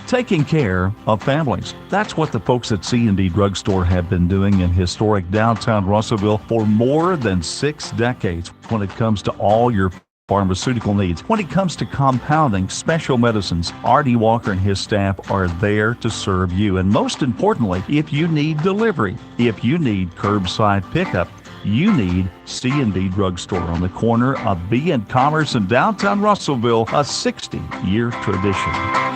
Taking care of families. That's what the folks at C&D Drugstore have been doing in historic downtown Russellville for more than 6 decades when it comes to all your pharmaceutical needs. When it comes to compounding, special medicines, R.D. Walker and his staff are there to serve you. And most importantly, if you need delivery, if you need curbside pickup, you need C&D Drugstore on the corner of B and Commerce in downtown Russellville, a 60-year tradition.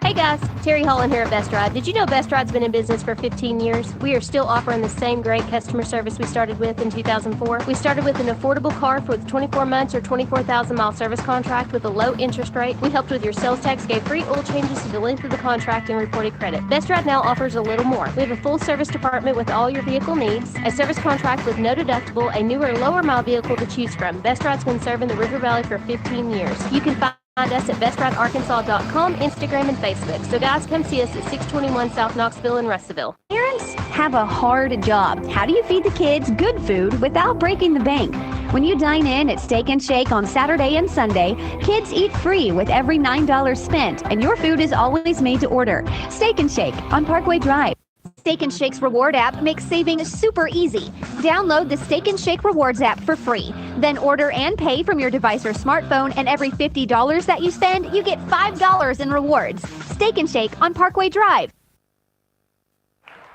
Hey guys, Terry Holland here at Best Ride. Did you know Best Ride's been in business for 15 years? We are still offering the same great customer service we started with in 2004. We started with an affordable car with 24 months or 24,000-mile service contract with a low interest rate. We helped with your sales tax, gave free oil changes to the length of the contract, and reported credit. Best Ride now offers a little more. We have a full service department with all your vehicle needs, a service contract with no deductible, a newer, lower-mile vehicle to choose from. Best Ride's been serving the River Valley for 15 years. You can find us at bestridearkansas.com, Instagram, and Facebook. So guys, come see us at 621 South Knoxville in Russellville. Parents have a hard job. How do you feed the kids good food without breaking the bank? When you dine in at Steak and Shake on Saturday and Sunday, kids eat free with every $9 spent, and your food is always made to order. Steak and Shake on Parkway Drive. Steak and Shake's reward app makes saving super easy. Download the Steak and Shake Rewards app for free. Then order and pay from your device or smartphone, and every $50 that you spend, you get $5 in rewards. Steak and Shake on Parkway Drive.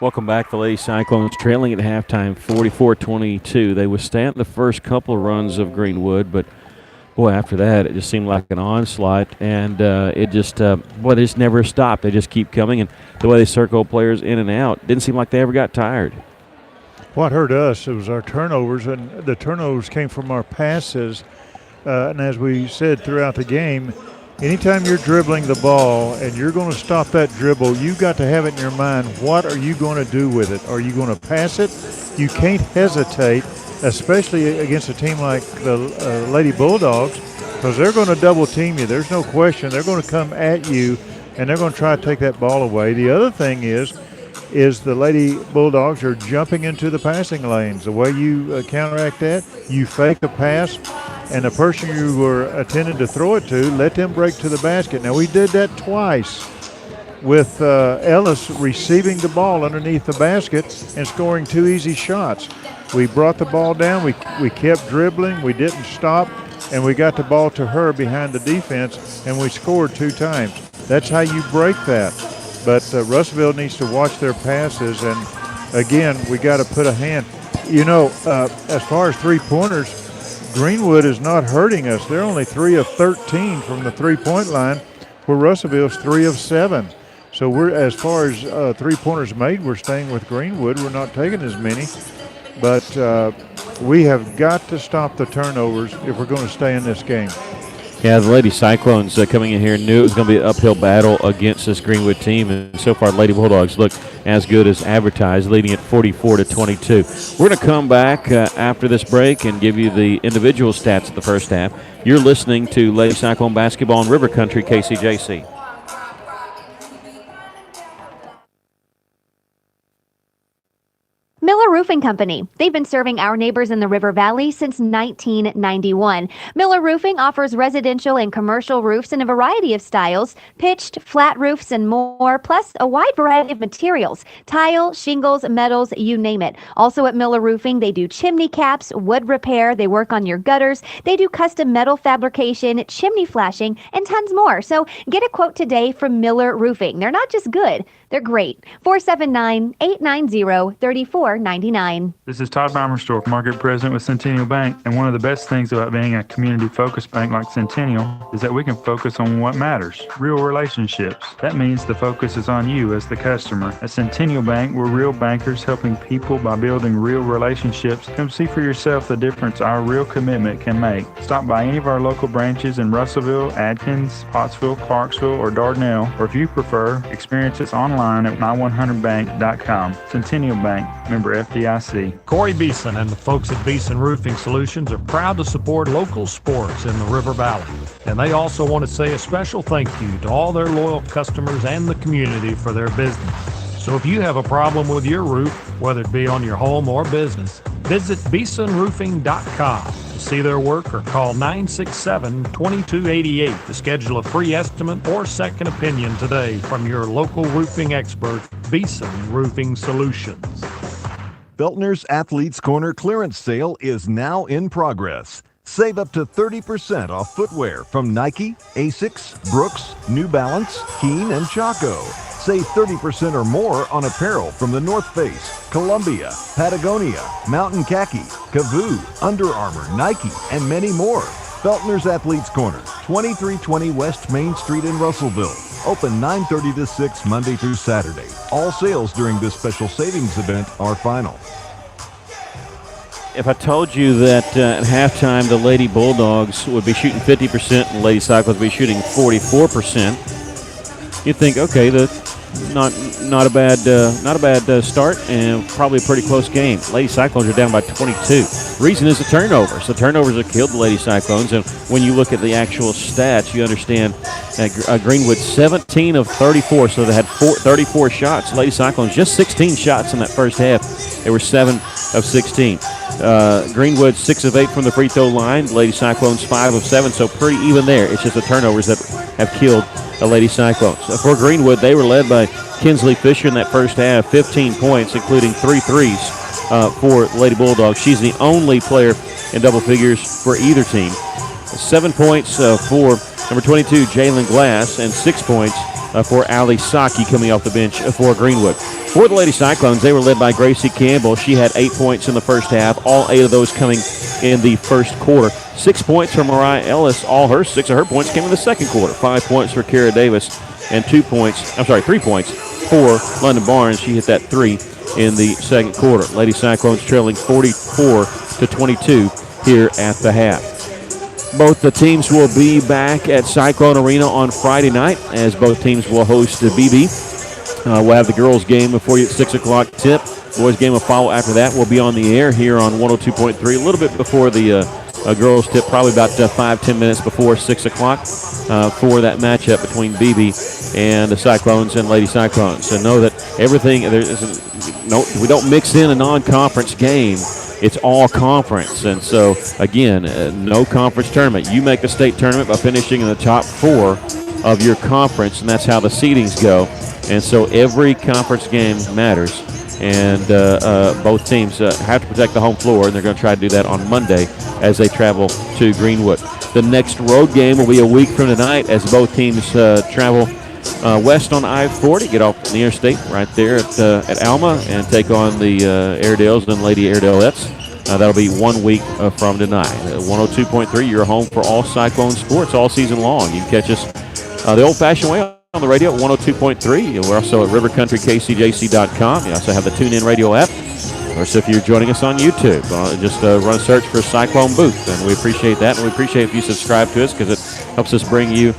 Welcome back. The Lady Cyclones trailing at halftime, 44-22. They withstand the first couple of runs of Greenwood, but boy, after that, it just seemed like an onslaught, and they just never stopped. They just keep coming, and the way they circle players in and out, didn't seem like they ever got tired. What hurt us, it was our turnovers, and the turnovers came from our passes. And as we said throughout the game, anytime you're dribbling the ball and you're going to stop that dribble, you've got to have it in your mind, what are you going to do with it? Are you going to pass it? You can't hesitate, especially against a team like the Lady Bulldogs, because they're going to double team you. There's no question. They're going to come at you, and they're going to try to take that ball away. The other thing is the Lady Bulldogs are jumping into the passing lanes. The way you counteract that, you fake a pass, and the person you were intending to throw it to, let them break to the basket. Now, we did that twice with Ellis receiving the ball underneath the basket and scoring 2 easy shots. We brought the ball down. We kept dribbling. We didn't stop, and we got the ball to her behind the defense, and we scored 2 times. That's how you break that. But Russellville needs to watch their passes, and again, we got to put a hand. You know, as far as three-pointers, Greenwood is not hurting us. They're only 3 of 13 from the three-point line, where Russellville's 3 of 7. So we're, as far as three-pointers made, we're staying with Greenwood. We're not taking as many, but we have got to stop the turnovers if we're going to stay in this game. Yeah, the Lady Cyclones coming in here knew it was going to be an uphill battle against this Greenwood team, and so far the Lady Bulldogs look as good as advertised, leading at 44-22. We're going to come back after this break and give you the individual stats of the first half. You're listening to Lady Cyclone Basketball in River Country, KCJC. Miller Roofing Company. They've been serving our neighbors in the River Valley since 1991. Miller Roofing offers residential and commercial roofs in a variety of styles, pitched, flat roofs, and more, plus a wide variety of materials, tile, shingles, metals, you name it. Also at Miller Roofing, they do chimney caps, wood repair, they work on your gutters, they do custom metal fabrication, chimney flashing, and tons more. So get a quote today from Miller Roofing. They're not just good, they're great. 479-890-3499. This is Todd Beimerstorff, Market President with Centennial Bank, and one of the best things about being a community-focused bank like Centennial is that we can focus on what matters, real relationships. That means the focus is on you as the customer. At Centennial Bank, we're real bankers helping people by building real relationships. Come see for yourself the difference our real commitment can make. Stop by any of our local branches in Russellville, Adkins, Pottsville, Clarksville, or Dardanelle, or if you prefer, experience us online at my100bank.com. Centennial Bank, member FDIC. Corey Beeson and the folks at Beeson Roofing Solutions are proud to support local sports in the River Valley. And they also want to say a special thank you to all their loyal customers and the community for their business. So if you have a problem with your roof, whether it be on your home or business, visit BeesonRoofing.com to see their work or call 967-2288 to schedule a free estimate or second opinion today from your local roofing expert, Beeson Roofing Solutions. Beltner's Athletes Corner clearance sale is now in progress. Save up to 30% off footwear from Nike, Asics, Brooks, New Balance, Keen, and Chaco. Save 30% or more on apparel from the North Face, Columbia, Patagonia, Mountain Khaki, Kavoo, Under Armour, Nike, and many more. Beltner's Athletes Corner, 2320 West Main Street in Russellville. Open 9:30 to 6 Monday through Saturday. All sales during this special savings event are final. If I told you that at halftime the Lady Bulldogs would be shooting 50% and the Lady Cyclones would be shooting 44%, you'd think, okay, not a bad start and probably a pretty close game. Lady Cyclones are down by 22. Reason is the turnovers. The turnovers have killed the Lady Cyclones, and when you look at the actual stats, you understand Greenwood 17 of 34, so they had 34 shots. Lady Cyclones just 16 shots in that first half. They were 7 of 16. Greenwood 6 of 8 from the free throw line. Lady Cyclones 5 of 7, so pretty even there. It's just the turnovers that have killed the Lady Cyclones. For Greenwood, they were led by Kinsley Fisher in that first half, 15 points, including 3 threes for Lady Bulldogs. She's the only player in double figures for either team. 7 points for number 22, Jalen Glass, and 6 points for Ali Saki coming off the bench for Greenwood. For the Lady Cyclones, they were led by Gracie Campbell. She had 8 points in the first half, all 8 of those coming in the first quarter. 6 points from Mariah Ellis. 6 of her points came in the second quarter. 5 points for Kara Davis and 3 points for London Barnes. She hit that 3 in the second quarter. Lady Cyclones trailing 44-22 here at the half. Both the teams will be back at Cyclone Arena on Friday night, as both teams will host the BB. We'll have the girls' game before you at 6 o'clock tip. Boys' game will follow after that. We'll be on the air here on 102.3 a little bit before the girls' tip, probably about 5-10 minutes before 6 o'clock for that matchup between BB and the Cyclones and Lady Cyclones. So know that everything, we don't mix in a non-conference game. It's all conference. And so, again, no conference tournament. You make the state tournament by finishing in the top 4 of your conference, and that's how the seedings go. And so every conference game matters. And both teams have to protect the home floor, and they're going to try to do that on Monday as they travel to Greenwood. The next road game will be a week from tonight as both teams travel west on I-40, get off the interstate right there at Alma, and take on the Airedales and Lady Airedalettes. That'll be 1 week from tonight. 102.3, your home for all Cyclone sports all season long. You can catch us the old-fashioned way on the radio at 102.3. We're also at rivercountrykcjc.com. You also have the TuneIn radio app. Or so if you're joining us on YouTube, just run a search for Cyclone Booth, and we appreciate that. And we appreciate if you subscribe to us because it helps us bring you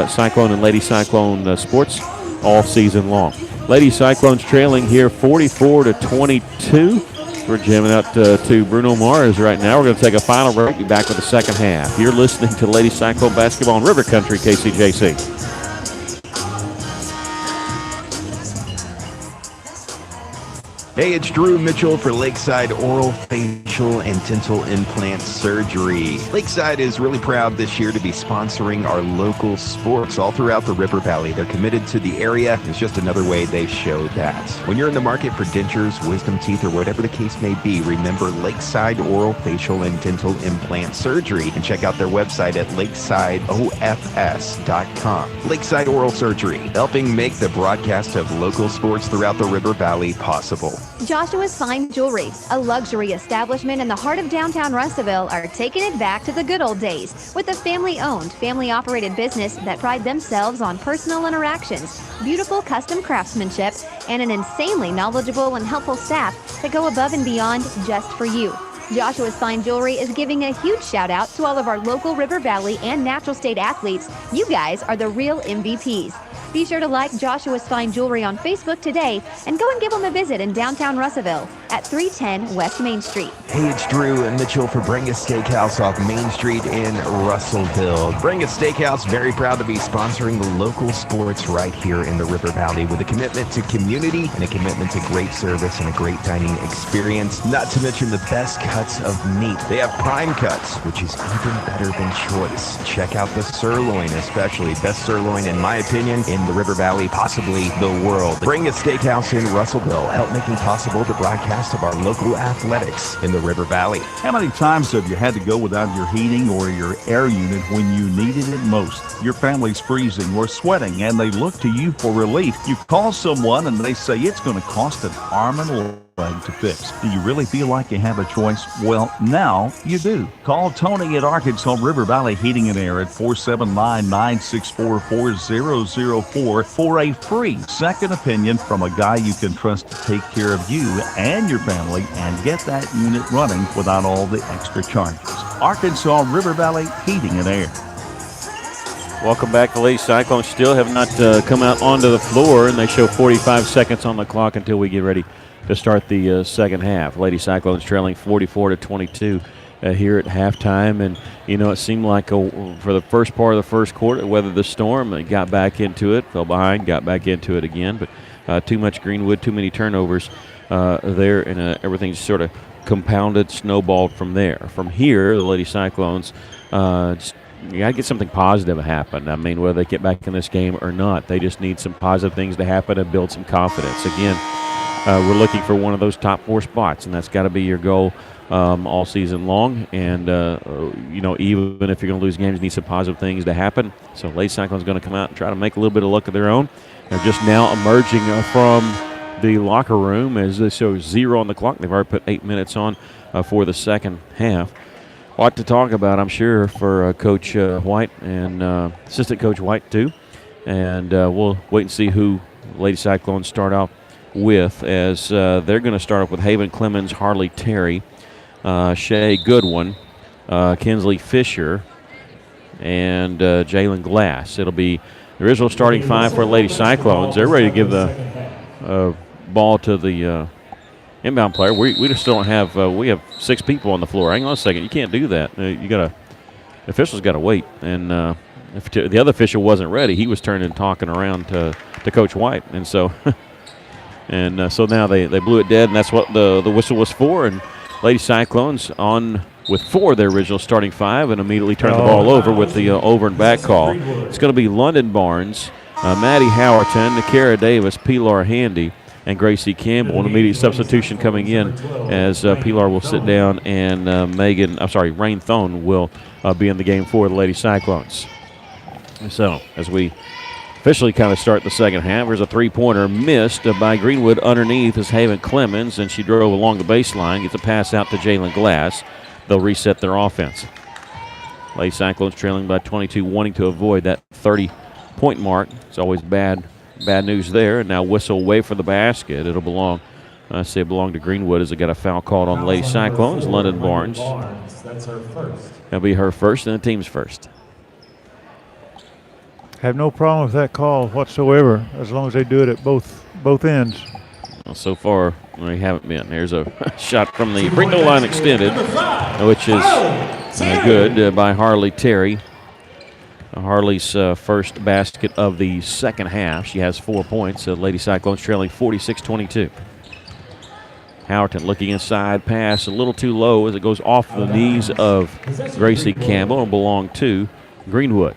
Cyclone and Lady Cyclone sports all season long. Lady Cyclones trailing here 44-22. We're jamming out to Bruno Mars right now. We're going to take a final break. Be back with the second half. You're listening to Lady Cyclone basketball on River Country KCJC. Hey, it's Drew Mitchell for Lakeside Oral, Facial, and Dental Implant Surgery. Lakeside is really proud this year to be sponsoring our local sports all throughout the River Valley. They're committed to the area. It's just another way they show that. When you're in the market for dentures, wisdom teeth, or whatever the case may be, remember Lakeside Oral, Facial, and Dental Implant Surgery, and check out their website at lakesideofs.com. Lakeside Oral Surgery, helping make the broadcast of local sports throughout the River Valley possible. Joshua's Fine Jewelry, a luxury establishment in the heart of downtown Russellville, are taking it back to the good old days with a family-owned, family-operated business that pride themselves on personal interactions, beautiful custom craftsmanship, and an insanely knowledgeable and helpful staff that go above and beyond just for you. Joshua's Fine Jewelry is giving a huge shout out to all of our local River Valley and Natural State athletes. You guys are the real MVPs. Be sure to like Joshua's Fine Jewelry on Facebook today and go and give them a visit in downtown Russellville at 310 West Main Street. Hey, it's Drew and Mitchell for Bringus Steakhouse off Main Street in Russellville. Bringus Steakhouse, very proud to be sponsoring the local sports right here in the River Valley with a commitment to community and a commitment to great service and a great dining experience, not to mention the best cuts of meat. They have prime cuts, which is even better than choice. Check out the sirloin, especially. Best sirloin, in my opinion, in the River Valley, possibly the world. Bring a steakhouse in Russellville, help making possible the broadcast of our local athletics in the River Valley. How many times have you had to go without your heating or your air unit when you needed it most? Your family's freezing or sweating and they look to you for relief. You call someone and they say it's going to cost an arm and a leg to fix. Do you really feel like you have a choice? Well, now you do. Call Tony at Arkansas River Valley Heating and Air at 479-964-4004 for a free second opinion from a guy you can trust to take care of you and your family and get that unit running without all the extra charges. Arkansas River Valley Heating and Air. Welcome back. The Lady Cyclones still have not come out onto the floor, and they show 45 seconds on the clock until we get ready to start the second half. Lady Cyclones trailing 44-22 here at halftime. And, you know, it seemed like for the first part of the first quarter, weathered the storm, they got back into it, fell behind, got back into it again. But too much Greenwood, too many turnovers there, and everything sort of compounded, snowballed from there. From here, the Lady Cyclones you got to get something positive to happen. I mean, whether they get back in this game or not, they just need some positive things to happen and build some confidence. Again, we're looking for one of those top 4 spots, and that's got to be your goal all season long. And, you know, even if you're going to lose games, you need some positive things to happen. So Lady Cyclones going to come out and try to make a little bit of luck of their own. They're just now emerging from the locker room as they show 0 on the clock. They've already put 8 minutes on for the second half. A lot to talk about, I'm sure, for Coach White and Assistant Coach White, too. And we'll wait and see who Lady Cyclones start off with, as they're going to start off with Haven Clemens, Harley Terry, Shay Goodwin, Kinsley Fisher, and Jalen Glass. It'll be the original starting 5 for Lady Cyclones. They're ready to give the ball to the inbound player. We just don't have. We have 6 people on the floor. Hang on a second. You can't do that. The official's got to wait. And if the other official wasn't ready, he was turning and talking around to Coach White. And so, so now they blew it dead, and that's what the whistle was for. And Lady Cyclones on with 4 of their original starting 5 and immediately turned the ball over with the over and back call. It's going to be London Barnes, Maddie Howerton, Kara Davis, Pilar Handy, and Gracie Campbell. An immediate substitution coming in as Pilar will sit down and Rain Thone will be in the game for the Lady Cyclones. So as we officially kind of start the second half, there's a 3-pointer missed by Greenwood underneath is Haven Clemens, and she drove along the baseline, gets a pass out to Jalen Glass. They'll reset their offense. Lady Cyclones trailing by 22, wanting to avoid that 30-point mark. It's always bad news there. And now whistle away for the basket. It'll belong to Greenwood as they got a foul called on Lady Cyclones. London Barnes. That's her first. That'll be her first and the team's first. Have no problem with that call whatsoever, as long as they do it at both ends. Well, so far, we haven't been. There's a shot from the free throw line extended, which is good by Harley Terry. Harley's first basket of the second half. She has 4 points. Lady Cyclones trailing 46-22. Howerton looking inside, pass a little too low as it goes off the knees of Gracie Campbell and belong to Greenwood.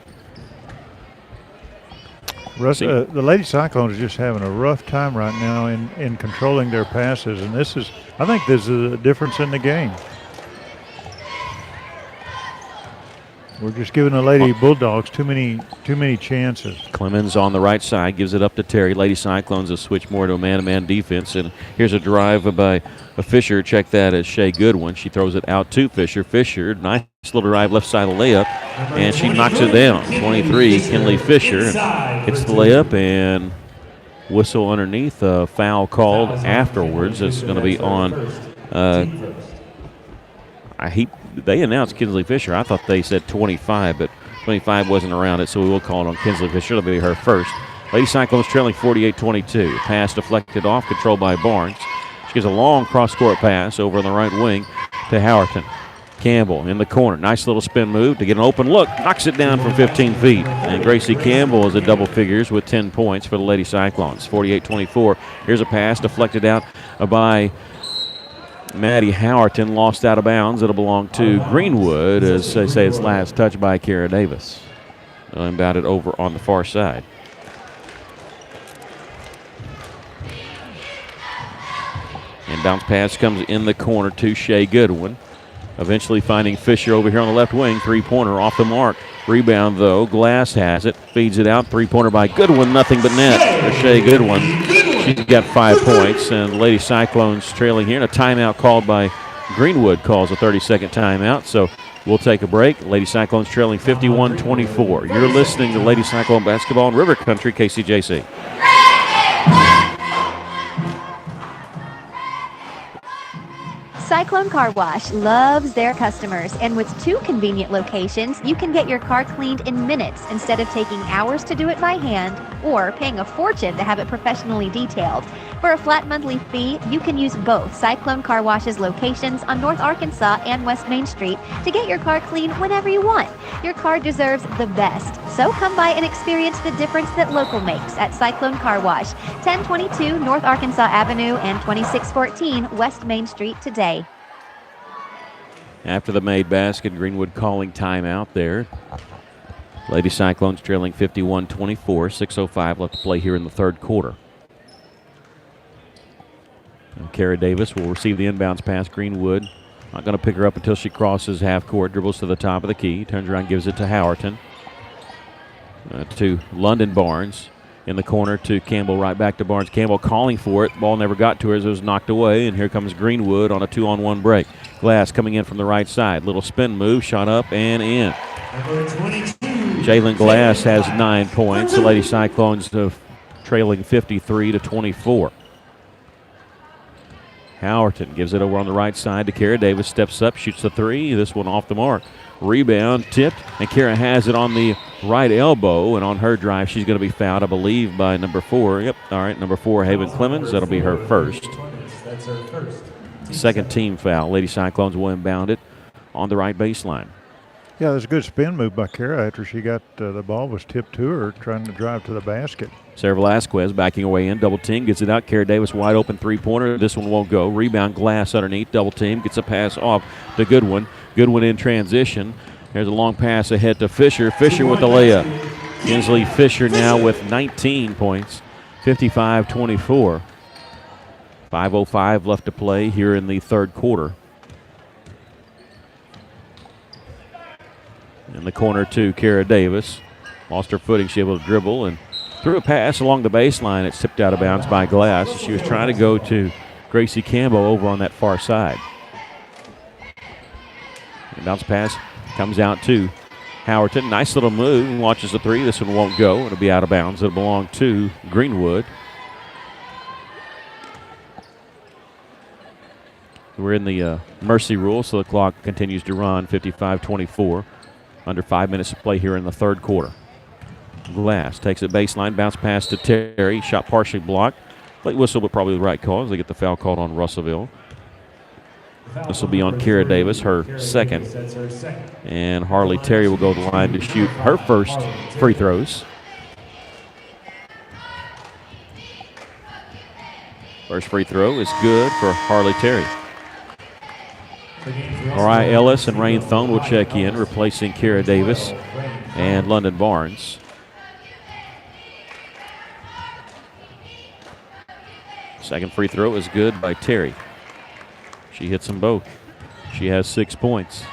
The Lady Cyclones are just having a rough time right now in controlling their passes, and I think this is a difference in the game. We're just giving the Lady Bulldogs too many chances. Clemens on the right side gives it up to Terry. Lady Cyclones have switched more to a man-to-man defense, and here's a drive by Fisher. Check that as Shea Goodwin. She throws it out to Fisher. Fisher, nice little drive left side of the layup, and she knocks it down. 23, Kinley Fisher hits the layup, and whistle underneath. Foul called afterwards. It's going to be on. They announced Kinsley Fisher. I thought they said 25, but 25 wasn't around it, so we will call it on Kinsley Fisher. It'll be her first. Lady Cyclones trailing 48-22. Pass deflected off, controlled by Barnes. She gives a long cross-court pass over on the right wing to Howerton. Campbell in the corner. Nice little spin move to get an open look. Knocks it down from 15 feet. And Gracie Campbell is at double figures with 10 points for the Lady Cyclones. 48-24. Here's a pass deflected out by Maddie Howerton, lost out of bounds. It'll belong to Greenwood, as they say it's last touched by Kara Davis. Inbounded over on the far side. Inbounds pass comes in the corner to Shea Goodwin. Eventually finding Fisher over here on the left wing. 3-pointer off the mark. Rebound, though. Glass has it. Feeds it out. 3-pointer by Goodwin. Nothing but net for Shea Goodwin. She's got 5 points. And Lady Cyclones trailing here. And a timeout called by Greenwood calls a 30-second timeout. So we'll take a break. Lady Cyclones trailing 51-24. You're listening to Lady Cyclone Basketball in River Country, KCJC. Cyclone Car Wash loves their customers, and with 2 convenient locations, you can get your car cleaned in minutes instead of taking hours to do it by hand or paying a fortune to have it professionally detailed. For a flat monthly fee, you can use both Cyclone Car Wash's locations on North Arkansas and West Main Street to get your car cleaned whenever you want. Your car deserves the best, so come by and experience the difference that local makes at Cyclone Car Wash, 1022 North Arkansas Avenue and 2614 West Main Street today. After the made basket, Greenwood calling timeout there. Lady Cyclones trailing 51-24, 6:05 left to play here in the third quarter. And Kara Davis will receive the inbounds pass. Greenwood not going to pick her up until she crosses half court, dribbles to the top of the key, turns around, gives it to Howerton. To London Barnes. In the corner to Campbell, right back to Barnes. Campbell calling for it. Ball never got to her as it was knocked away, and here comes Greenwood on a 2-on-1 break. Glass coming in from the right side. Little spin move, shot up and in. Jalen Glass has 9 points. The Lady Cyclones trailing 53-24. Howerton gives it over on the right side to Kara Davis. Steps up, shoots the 3. This one off the mark. Rebound, tipped, and Kara has it on the right elbow, and on her drive, she's going to be fouled, I believe, by number 4. Yep, all right, number 4, Haven Clemens. That'll be her first. That's her first. Second team foul. Lady Cyclones will inbound it on the right baseline. Yeah, there's a good spin move by Kara after she got the ball was tipped to her, trying to drive to the basket. Sarah Velasquez backing away in, double team, gets it out. Kara Davis wide open three-pointer. This one won't go. Rebound, Glass underneath, double team, gets a pass off to Goodwin. Goodwin in transition. There's a long pass ahead to Fisher. Fisher with the layup. Kinsley Fisher now with 19 points, 55-24. 5:05 left to play here in the third quarter. In the corner to Kara Davis. Lost her footing. She able to dribble and threw a pass along the baseline. It's tipped out of bounds by Glass. She was trying to go to Gracie Campbell over on that far side. And bounce pass comes out to Howerton. Nice little move. Watches the three. This one won't go. It'll be out of bounds. It'll belong to Greenwood. We're in the mercy rule, so the clock continues to run. 55-24. Under 5 minutes to play here in the third quarter. Glass takes it baseline, bounce pass to Terry. Shot partially blocked. Late whistle, but probably the right call as they get the foul called on Russellville. This will be on Kara Davis, her second. And Harley Terry will go to the line to shoot her first free throws. First free throw is good for Harley Terry. Mariah Ellis and Rain Thone will check in, replacing Kara Davis and London Barnes. Second free throw is good by Terry. She hits them both. She has 6 points.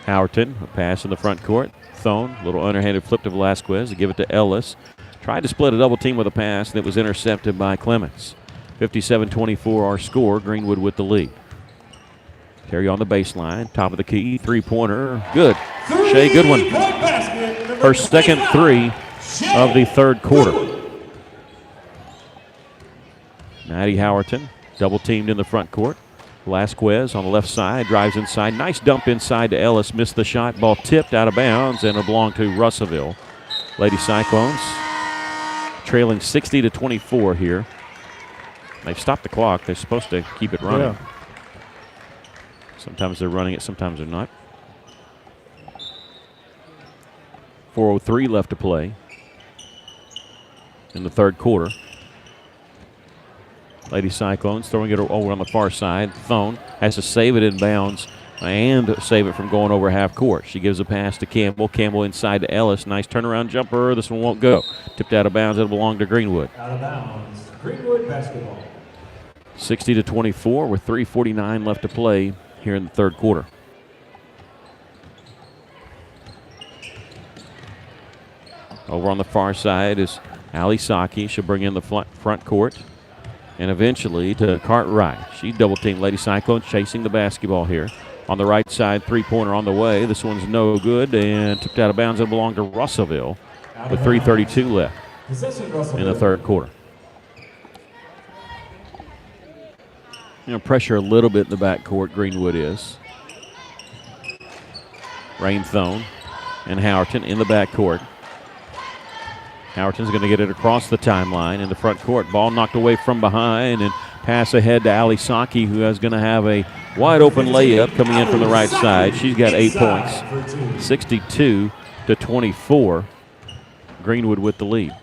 Howerton, a pass in the front court. Thone, little underhanded flip to Velasquez to give it to Ellis. Tried to split a double team with a pass, and it was intercepted by Clements. 57-24 our score. Greenwood with the lead. Terry on the baseline, top of the key, three-pointer, good. Shea Goodwin, her second three of the third quarter. Maddie Howerton, double teamed in the front court. Velasquez on the left side, drives inside. Nice dump inside to Ellis, missed the shot. Ball tipped out of bounds, and it'll belong to Russellville. Lady Cyclones trailing 60-24 here. They've stopped the clock. They're supposed to keep it running. Yeah. Sometimes they're running it, sometimes they're not. 4:03 left to play in the third quarter. Lady Cyclones throwing it over on the far side. Thone has to save it in bounds and save it from going over half court. She gives a pass to Campbell. Campbell inside to Ellis. Nice turnaround jumper. This one won't go. Tipped out of bounds. It'll belong to Greenwood. Out of bounds. Greenwood basketball. 60-24 with 3:49 left to play here in the third quarter. Over on the far side is Ali Saki. She'll bring in the front court. And eventually to Cartwright. She double-teamed Lady Cyclone, chasing the basketball here. On the right side, three-pointer on the way. This one's no good and tipped out of bounds. It'll belong to Russellville with 3:32 left in the third quarter. Pressure a little bit in the backcourt, Greenwood is. Rain Thone and Howerton in the backcourt. Howerton's going to get it across the timeline in the front court. Ball knocked away from behind and pass ahead to Ali Saki, who is going to have a wide open layup coming in from the right side. She's got 8 points, 62-24. Greenwood with the lead.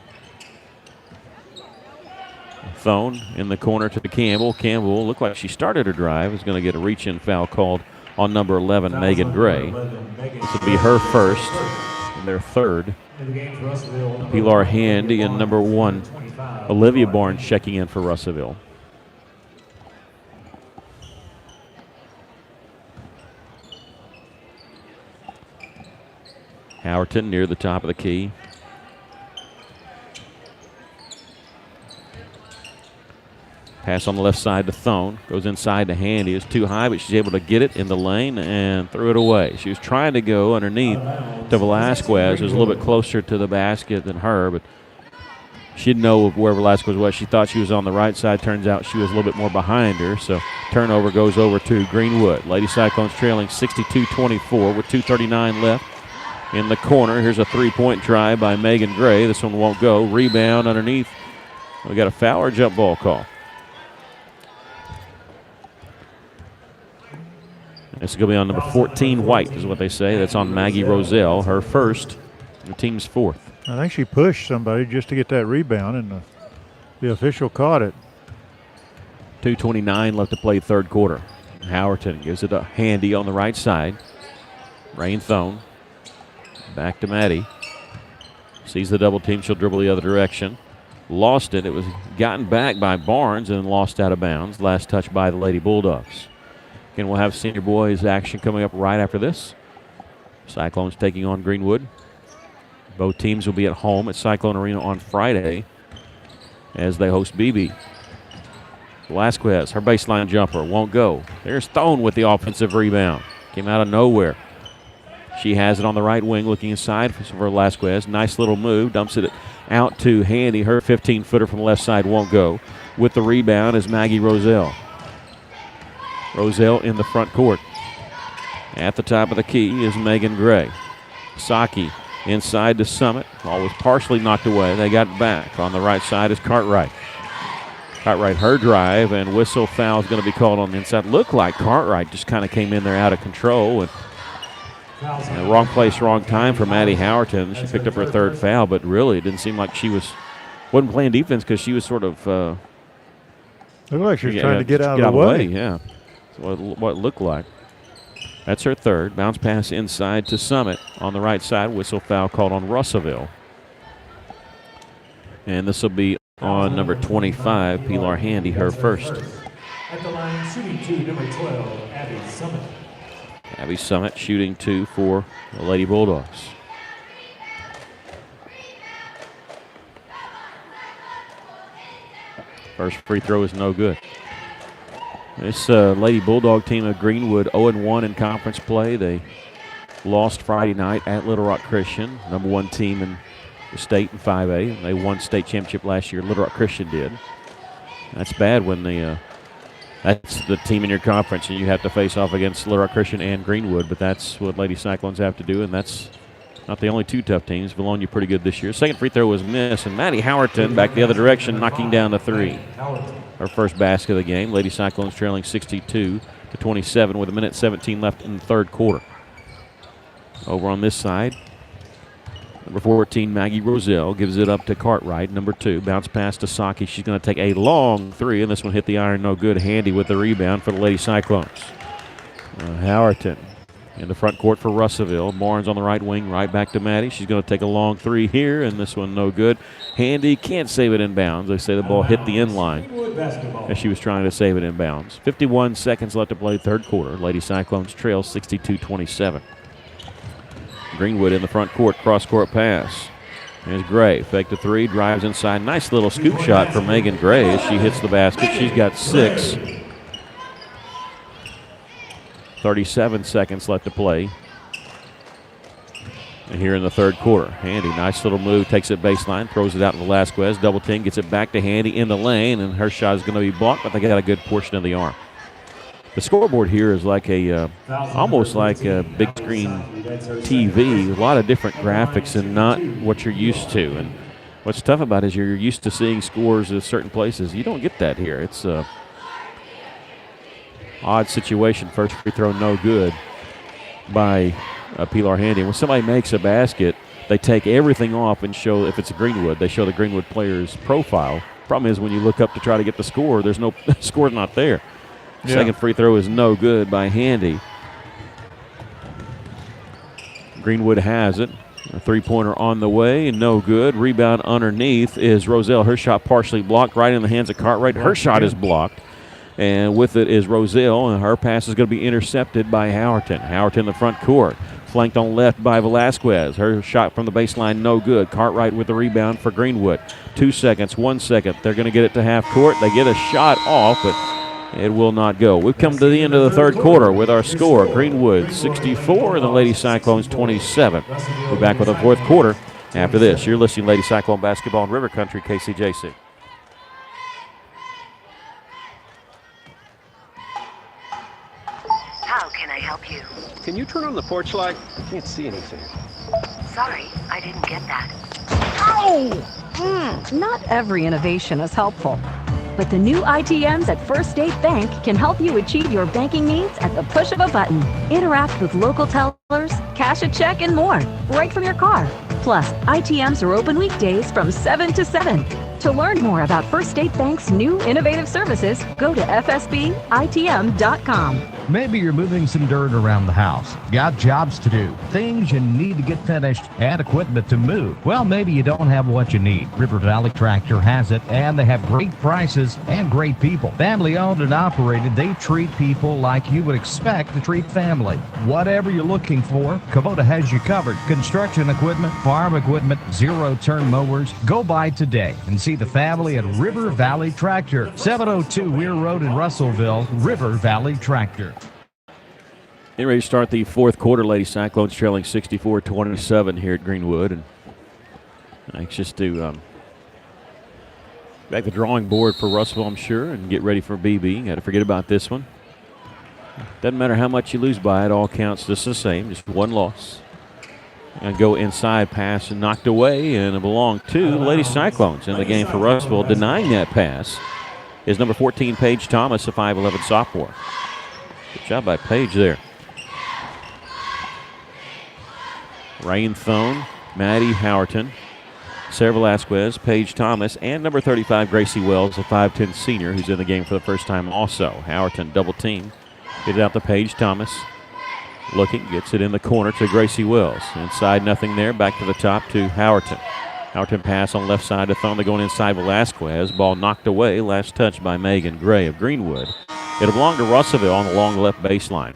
Thone in the corner to Campbell. Campbell looked like she started her drive. Is going to get a reach-in foul called on number 11, Megan Gray. This will be her first and their third. Pilar Handy and number 1, Olivia Barnes checking in for Russellville. Howerton near the top of the key. Pass on the left side to Thone. Goes inside to Handy. It's too high, but she's able to get it in the lane and threw it away. She was trying to go underneath to Velasquez, who's a little bit closer to the basket than her, but She didn't know where Velasquez was. She thought she was on the right side. Turns out she was a little bit more behind her. So turnover goes over to Greenwood. Lady Cyclones trailing 62-24 with 2:39 left in the corner. Here's a three-point try by Megan Gray. This one won't go. Rebound underneath. We got a foul or jump ball call. This is going to be on number 14, White, is what they say. That's on Maggie Roselle, her first, the team's fourth. I think she pushed somebody just to get that rebound, and the official caught it. 2:29 left to play third quarter. Howerton gives it a Handy on the right side. Rain Thone. Back to Maddie. Sees the double team. She'll dribble the other direction. Lost it. It was gotten back by Barnes and lost out of bounds. Last touch by the Lady Bulldogs. Again, we'll have senior boys action coming up right after this. Cyclones taking on Greenwood. Both teams will be at home at Cyclone Arena on Friday as they host BB. Velasquez, her baseline jumper, won't go. There's Thone with the offensive rebound. Came out of nowhere. She has it on the right wing looking inside for Velasquez. Nice little move. Dumps it out to Handy. Her 15-footer from the left side won't go. With the rebound is Maggie Roselle. Roselle in the front court. At the top of the key is Megan Gray. Saki inside to Summit. Ball was partially knocked away. They got it back. On the right side is Cartwright. Cartwright, her drive, and whistle foul is going to be called on the inside. Looked like Cartwright just kind of came in there out of control. And wrong place, wrong time for Maddie Howerton. She picked up her third foul, but really it didn't seem like she wasn't playing defense because she was sort of looked like she was trying to get out of the way. Yeah, that's what it looked like. That's her third. Bounce pass inside to Summit on the right side. Whistle foul called on Russellville. And this will be on number 25, Pilar Handy, her first. At the line, shooting two, number 12, Abby Summit. Abby Summit shooting two for the Lady Bulldogs. First free throw is no good. This Lady Bulldog team of Greenwood 0-1 in conference play. They lost Friday night at Little Rock Christian, number one team in the state in 5A. They won state championship last year. Little Rock Christian did. That's bad when that's the team in your conference and you have to face off against Little Rock Christian and Greenwood, but that's what Lady Cyclones have to do, and that's not the only two tough teams. Vilonia pretty good this year. Second free throw was missed, and Maddie Howerton back the other direction, knocking down the three. Her first basket of the game. Lady Cyclones trailing 62-27 with 1:17 left in the third quarter. Over on this side, number 14, Maggie Roselle, gives it up to Cartwright, number 2. Bounce pass to Saki. She's going to take a long three, and this one hit the iron no good. Handy with the rebound for the Lady Cyclones. Howerton in the front court for Russellville. Barnes on the right wing, right back to Maddie. She's going to take a long three here, and this one no good. Handy can't save it in bounds. They say the ball hit the end line as she was trying to save it in bounds. 51 seconds left to play third quarter. Lady Cyclones trail 62-27. Greenwood in the front court, cross-court pass. There's Gray, fake to three, drives inside. Nice little scoop shot from Megan Gray as she hits the basket. She's got 6. 37 seconds left to play. And here in the third quarter, Handy, nice little move, takes it baseline, throws it out to Velasquez. Double team, gets it back to Handy in the lane, and her shot is going to be blocked, but they got a good portion of the arm. The scoreboard here is like almost like a big screen TV, a lot of different graphics and not what you're used to. And what's tough about it is you're used to seeing scores at certain places. You don't get that here. It's a odd situation. First free throw no good by Pilar Handy. When somebody makes a basket, they take everything off and show, if it's a Greenwood, they show the Greenwood player's profile. Problem is when you look up to try to get the score, there's no score's not there. Yeah. Second free throw is no good by Handy. Greenwood has it. A three-pointer on the way, no good. Rebound underneath is Roselle. Her shot partially blocked right in the hands of Cartwright. Her shot is blocked. And with it is Roselle, and her pass is going to be intercepted by Howerton. Howerton in the front court, flanked on left by Velasquez. Her shot from the baseline, no good. Cartwright with the rebound for Greenwood. 2 seconds, 1 second. They're going to get it to half court. They get a shot off, but it will not go. We've come to the end of the third quarter with our score. Greenwood 64 and the Lady Cyclones 27. We're back with the fourth quarter after this. You're listening to Lady Cyclone Basketball in River Country, KCJC. How can I help you? Can you turn on the porch light? I can't see anything. Sorry, I didn't get that. Not every innovation is helpful. But the new ITMs at First State Bank can help you achieve your banking needs at the push of a button. Interact with local tellers, cash a check, and more, right from your car. Plus, ITMs are open weekdays from 7 to 7. To learn more about First State Bank's new innovative services, go to fsbitm.com. Maybe you're moving some dirt around the house. Got jobs to do, things you need to get finished, and equipment to move. Well, maybe you don't have what you need. River Valley Tractor has it, and they have great prices and great people. Family owned and operated, they treat people like you would expect to treat family. Whatever you're looking for, Kubota has you covered. Construction equipment, farm equipment, zero-turn mowers. Go by today and see the family at River Valley Tractor, 702 Weir Road in Russellville. River Valley Tractor. Getting ready to start the fourth quarter. Lady Cyclones trailing 64-27 here at Greenwood. And anxious to back the drawing board for Russellville, I'm sure, and get ready for BB. Got to forget about this one. Doesn't matter how much you lose by, it all counts just the same, just one loss. And go inside pass and knocked away, and it belonged to the Lady Cyclones in the game for Russellville. Denying that pass is number 14, Paige Thomas, a 5'11 sophomore. Good job by Paige there. Rain Thone, Maddie Howerton, Sarah Velasquez, Paige Thomas, and number 35, Gracie Wells, a 5'10 senior who's in the game for the first time also. Howerton double team. Get it out to Paige Thomas. Looking, gets it in the corner to Gracie Wells. Inside, nothing there. Back to the top to Howerton. Howerton pass on left side to Thone. They're going inside Velasquez. Ball knocked away. Last touch by Megan Gray of Greenwood. It'll belong to Russellville on the long left baseline.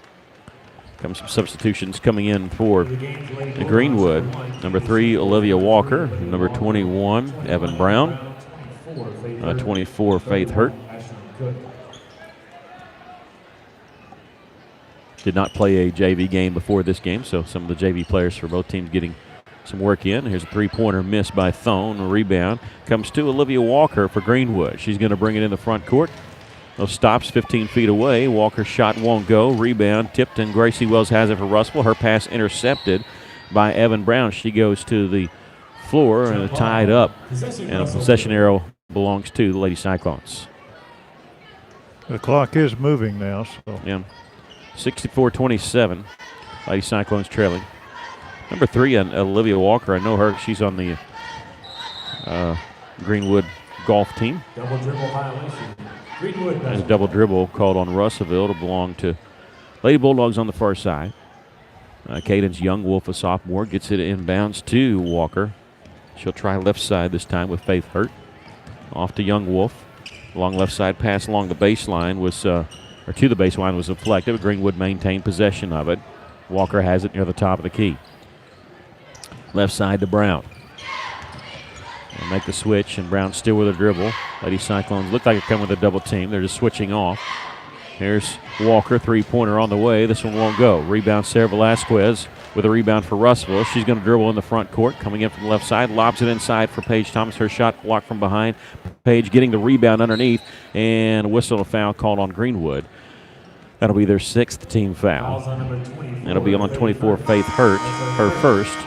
Comes some substitutions coming in for the Greenwood. Number 3, Olivia Walker. Number 21, Evan Brown. 24, Faith Hurt. Did not play a JV game before this game, so some of the JV players for both teams getting some work in. Here's a three-pointer miss by Thone. A rebound comes to Olivia Walker for Greenwood. She's going to bring it in the front court. Those stops 15 feet away. Walker's shot won't go. Rebound tipped, and Gracie Wells has it for Russellville. Her pass intercepted by Evan Brown. She goes to the floor and tied up, and a possession arrow belongs to the Lady Cyclones. The clock is moving now. So. Yeah. 64-27. Lady Cyclones trailing. Number 3, Olivia Walker. I know her. She's on the Greenwood golf team. Double dribble violation. Greenwood. There's a double dribble called on Russellville to belong to Lady Bulldogs on the far side. Cadence Young Wolf, a sophomore, gets it inbounds to Walker. She'll try left side this time with Faith Hurt. Off to Young Wolf. Long left side pass along the baseline was, or to the baseline was deflected, but Greenwood maintained possession of it. Walker has it near the top of the key. Left side to Brown. They'll make the switch, and Brown still with a dribble. Lady Cyclones look like they're coming with a double team. They're just switching off. Here's Walker, three-pointer on the way. This one won't go. Rebound Sarah Velasquez with a rebound for Russellville. She's going to dribble in the front court. Coming in from the left side, lobs it inside for Paige Thomas. Her shot blocked from behind. Paige getting the rebound underneath, and a whistle, a foul called on Greenwood. That'll be their 6th team foul. It'll be on 24, Faith Hurt, her first.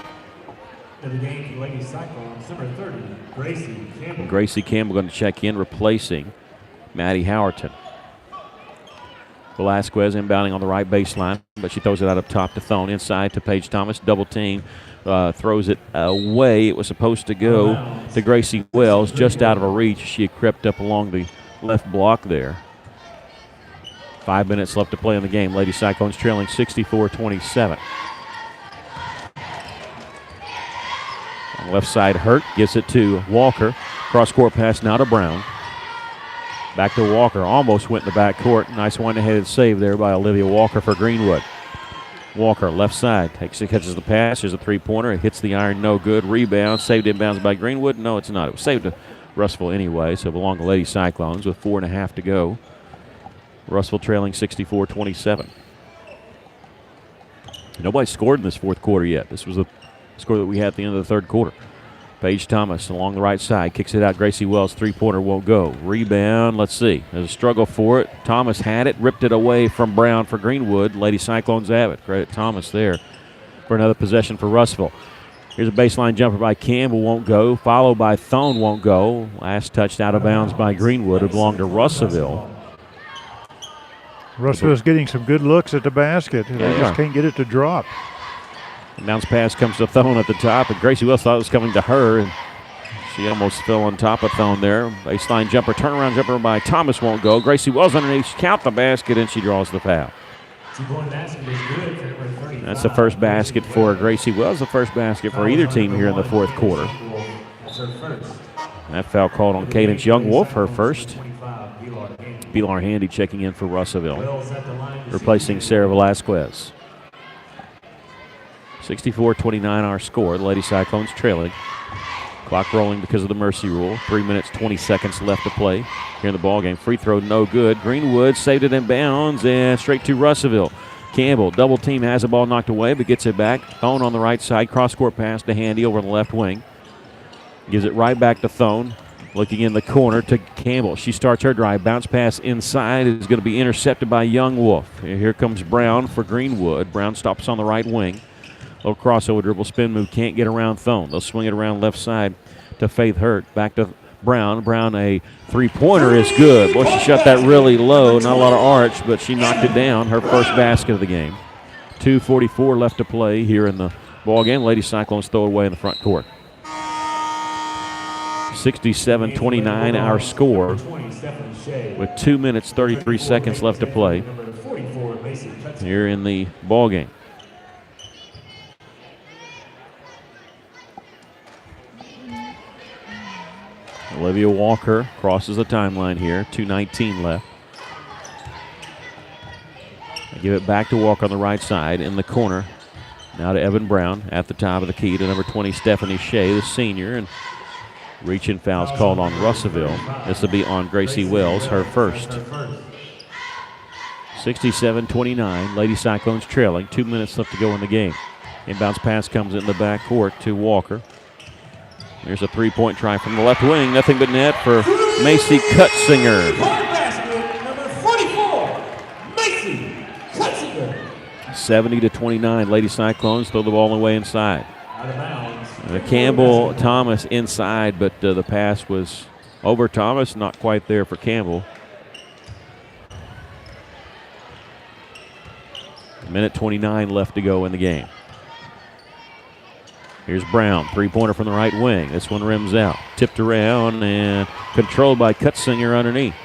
In the game for Lady Cyclones, number 30, Gracie Campbell. Gracie Campbell going to check in, replacing Maddie Howerton. Velasquez inbounding on the right baseline, but she throws it out up top to Thone. Inside to Paige Thomas, double team, throws it away. It was supposed to go to Gracie Wells, just out of her reach. She had crept up along the left block there. 5 minutes left to play in the game. Lady Cyclones trailing 64-27. On the left side, Hurt gives it to Walker. Cross-court pass now to Brown. Back to Walker. Almost went in the back court. Nice one-handed save there by Olivia Walker for Greenwood. Walker, left side, catches the pass. There's a three-pointer. It hits the iron, no good. Rebound, saved inbounds by Greenwood. No, it's not. It was saved to Russellville anyway, so it belonged to Lady Cyclones with 4.5 to go. Russellville trailing 64-27. Nobody scored in this fourth quarter yet. This was the score that we had at the end of the third quarter. Paige Thomas along the right side, kicks it out. Gracie Wells, three-pointer won't go. Rebound, let's see. There's a struggle for it. Thomas had it, ripped it away from Brown for Greenwood. Lady Cyclones have it. Credit Thomas there for another possession for Russellville. Here's a baseline jumper by Campbell, won't go. Followed by Thone, won't go. Last touched out of bounds by Greenwood. It belonged to Russellville. Russellville's getting some good looks at the basket. They just can't get it to drop. Bounce pass comes to Thone at the top, and Gracie Wells thought it was coming to her, and she almost fell on top of Thone there. Baseline jumper, turnaround jumper by Thomas won't go. Gracie Wells underneath, count the basket, and she draws the foul. That's the first basket for Gracie Wells, the first basket for either team here in the fourth quarter. That foul called on Cadence Young-Wolf, her first. Pilar Handy checking in for Russellville, replacing Sarah Velasquez. 64-29 our score. The Lady Cyclones trailing. Clock rolling because of the mercy rule. 3 minutes, 20 seconds left to play here in the ballgame. Free throw no good. Greenwood saved it in bounds and straight to Russellville. Campbell, double team, has the ball knocked away but gets it back. Thone on the right side. Cross-court pass to Handy over on the left wing. Gives it right back to Thone. Looking in the corner to Campbell. She starts her drive. Bounce pass inside is going to be intercepted by Young-Wolf. Here comes Brown for Greenwood. Brown stops on the right wing. Little crossover dribble, spin move, can't get around Thone. They'll swing it around left side to Faith Hurt. Back to Brown. Brown, a three-pointer is good. Boy, she shot that really low. Not a lot of arch, but she knocked it down. Her first basket of the game. 2:44 left to play here in the ball game. Lady Cyclones throw it away in the front court. 67-29 our score with 2 minutes, 33 seconds left to play here in the ball game. Olivia Walker crosses the timeline here. 2:19 left. They give it back to Walker on the right side in the corner. Now to Evan Brown at the top of the key to number 20, Stephanie Shea, the senior. And reach-in fouls called on Russellville. This will be on Gracie Wells, her first. 67-29. Lady Cyclones trailing. 2 minutes left to go in the game. Inbounds pass comes in the backcourt to Walker. There's a three-point try from the left wing. Nothing but net for Macy Cutsinger. Number 44, Macy Cutsinger. 70-29. Lady Cyclones throw the ball away inside. Out of bounds. Campbell Thomas inside, but the pass was over Thomas. Not quite there for Campbell. Minute 29 left to go in the game. Here's Brown, three-pointer from the right wing. This one rims out. Tipped around and controlled by Cutsinger underneath.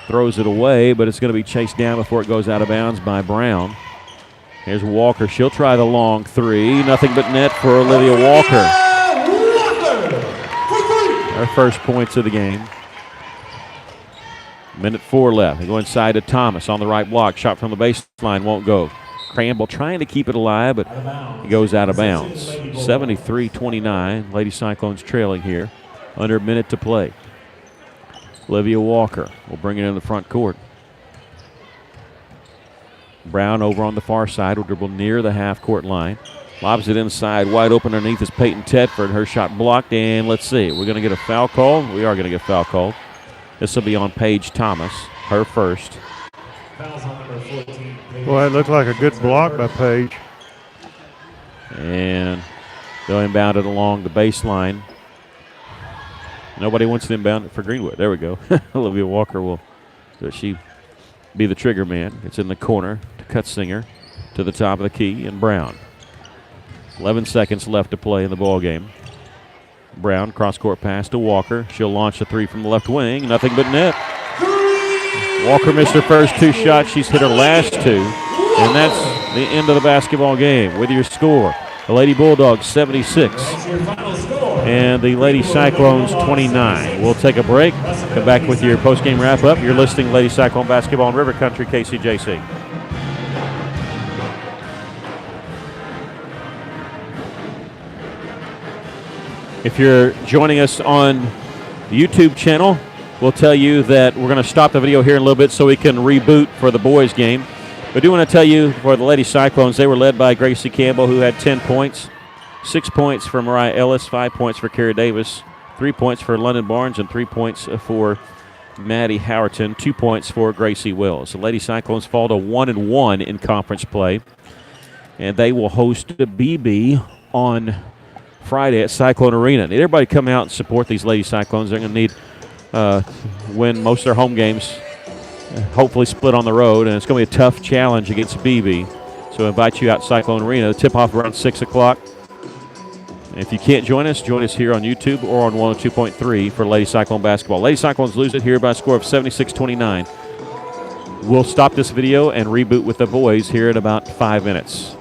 Throws it away, but it's going to be chased down before it goes out of bounds by Brown. Here's Walker. She'll try the long three. Nothing but net for Olivia Walker. Her first points of the game. Minute 4 left. They go inside to Thomas on the right block. Shot from the baseline won't go. Campbell trying to keep it alive, but it goes out of bounds. 73-29. Lady Cyclones trailing here. Under a minute to play. Olivia Walker will bring it in the front court. Brown over on the far side will dribble near the half-court line. Lobs it inside. Wide open underneath is Peyton Tedford. Her shot blocked, and let's see. We're going to get a foul call. We are going to get a foul call. This will be on Paige Thomas, her first. Boy, it looked like a good block by Paige. And they'll inbound it along the baseline. Nobody wants to inbound it for Greenwood. There we go. Olivia Walker will she be the trigger man. It's in the corner to Cutsinger to the top of the key, and Brown. 11 seconds left to play in the ball game. Brown, cross-court pass to Walker. She'll launch a three from the left wing. Nothing but net. Walker missed her first two shots. She's hit her last two. And that's the end of the basketball game with your score. The Lady Bulldogs 76 and the Lady Cyclones 29. We'll take a break. Come back with your post-game wrap-up. You're listening to Lady Cyclone Basketball in River Country, KCJC. If you're joining us on the YouTube channel, we'll tell you that we're going to stop the video here in a little bit so we can reboot for the boys' game. But I do want to tell you, for the Lady Cyclones, they were led by Gracie Campbell, who had 10 points. 6 points for Mariah Ellis, 5 points for Kara Davis, 3 points for London Barnes, and 3 points for Maddie Howerton, 2 points for Gracie Wells. The Lady Cyclones fall to 1-1 in conference play, and they will host BB on Friday at Cyclone Arena. Need everybody to come out and support these Lady Cyclones. They're going to need win most of their home games, hopefully split on the road, and it's going to be a tough challenge against BB. So I invite you out to Cyclone Arena. The tip-off around 6 o'clock. If you can't join us here on YouTube or on 102.3 for Lady Cyclone basketball. Lady Cyclones lose it here by a score of 76-29. We'll stop this video and reboot with the boys here in about 5 minutes.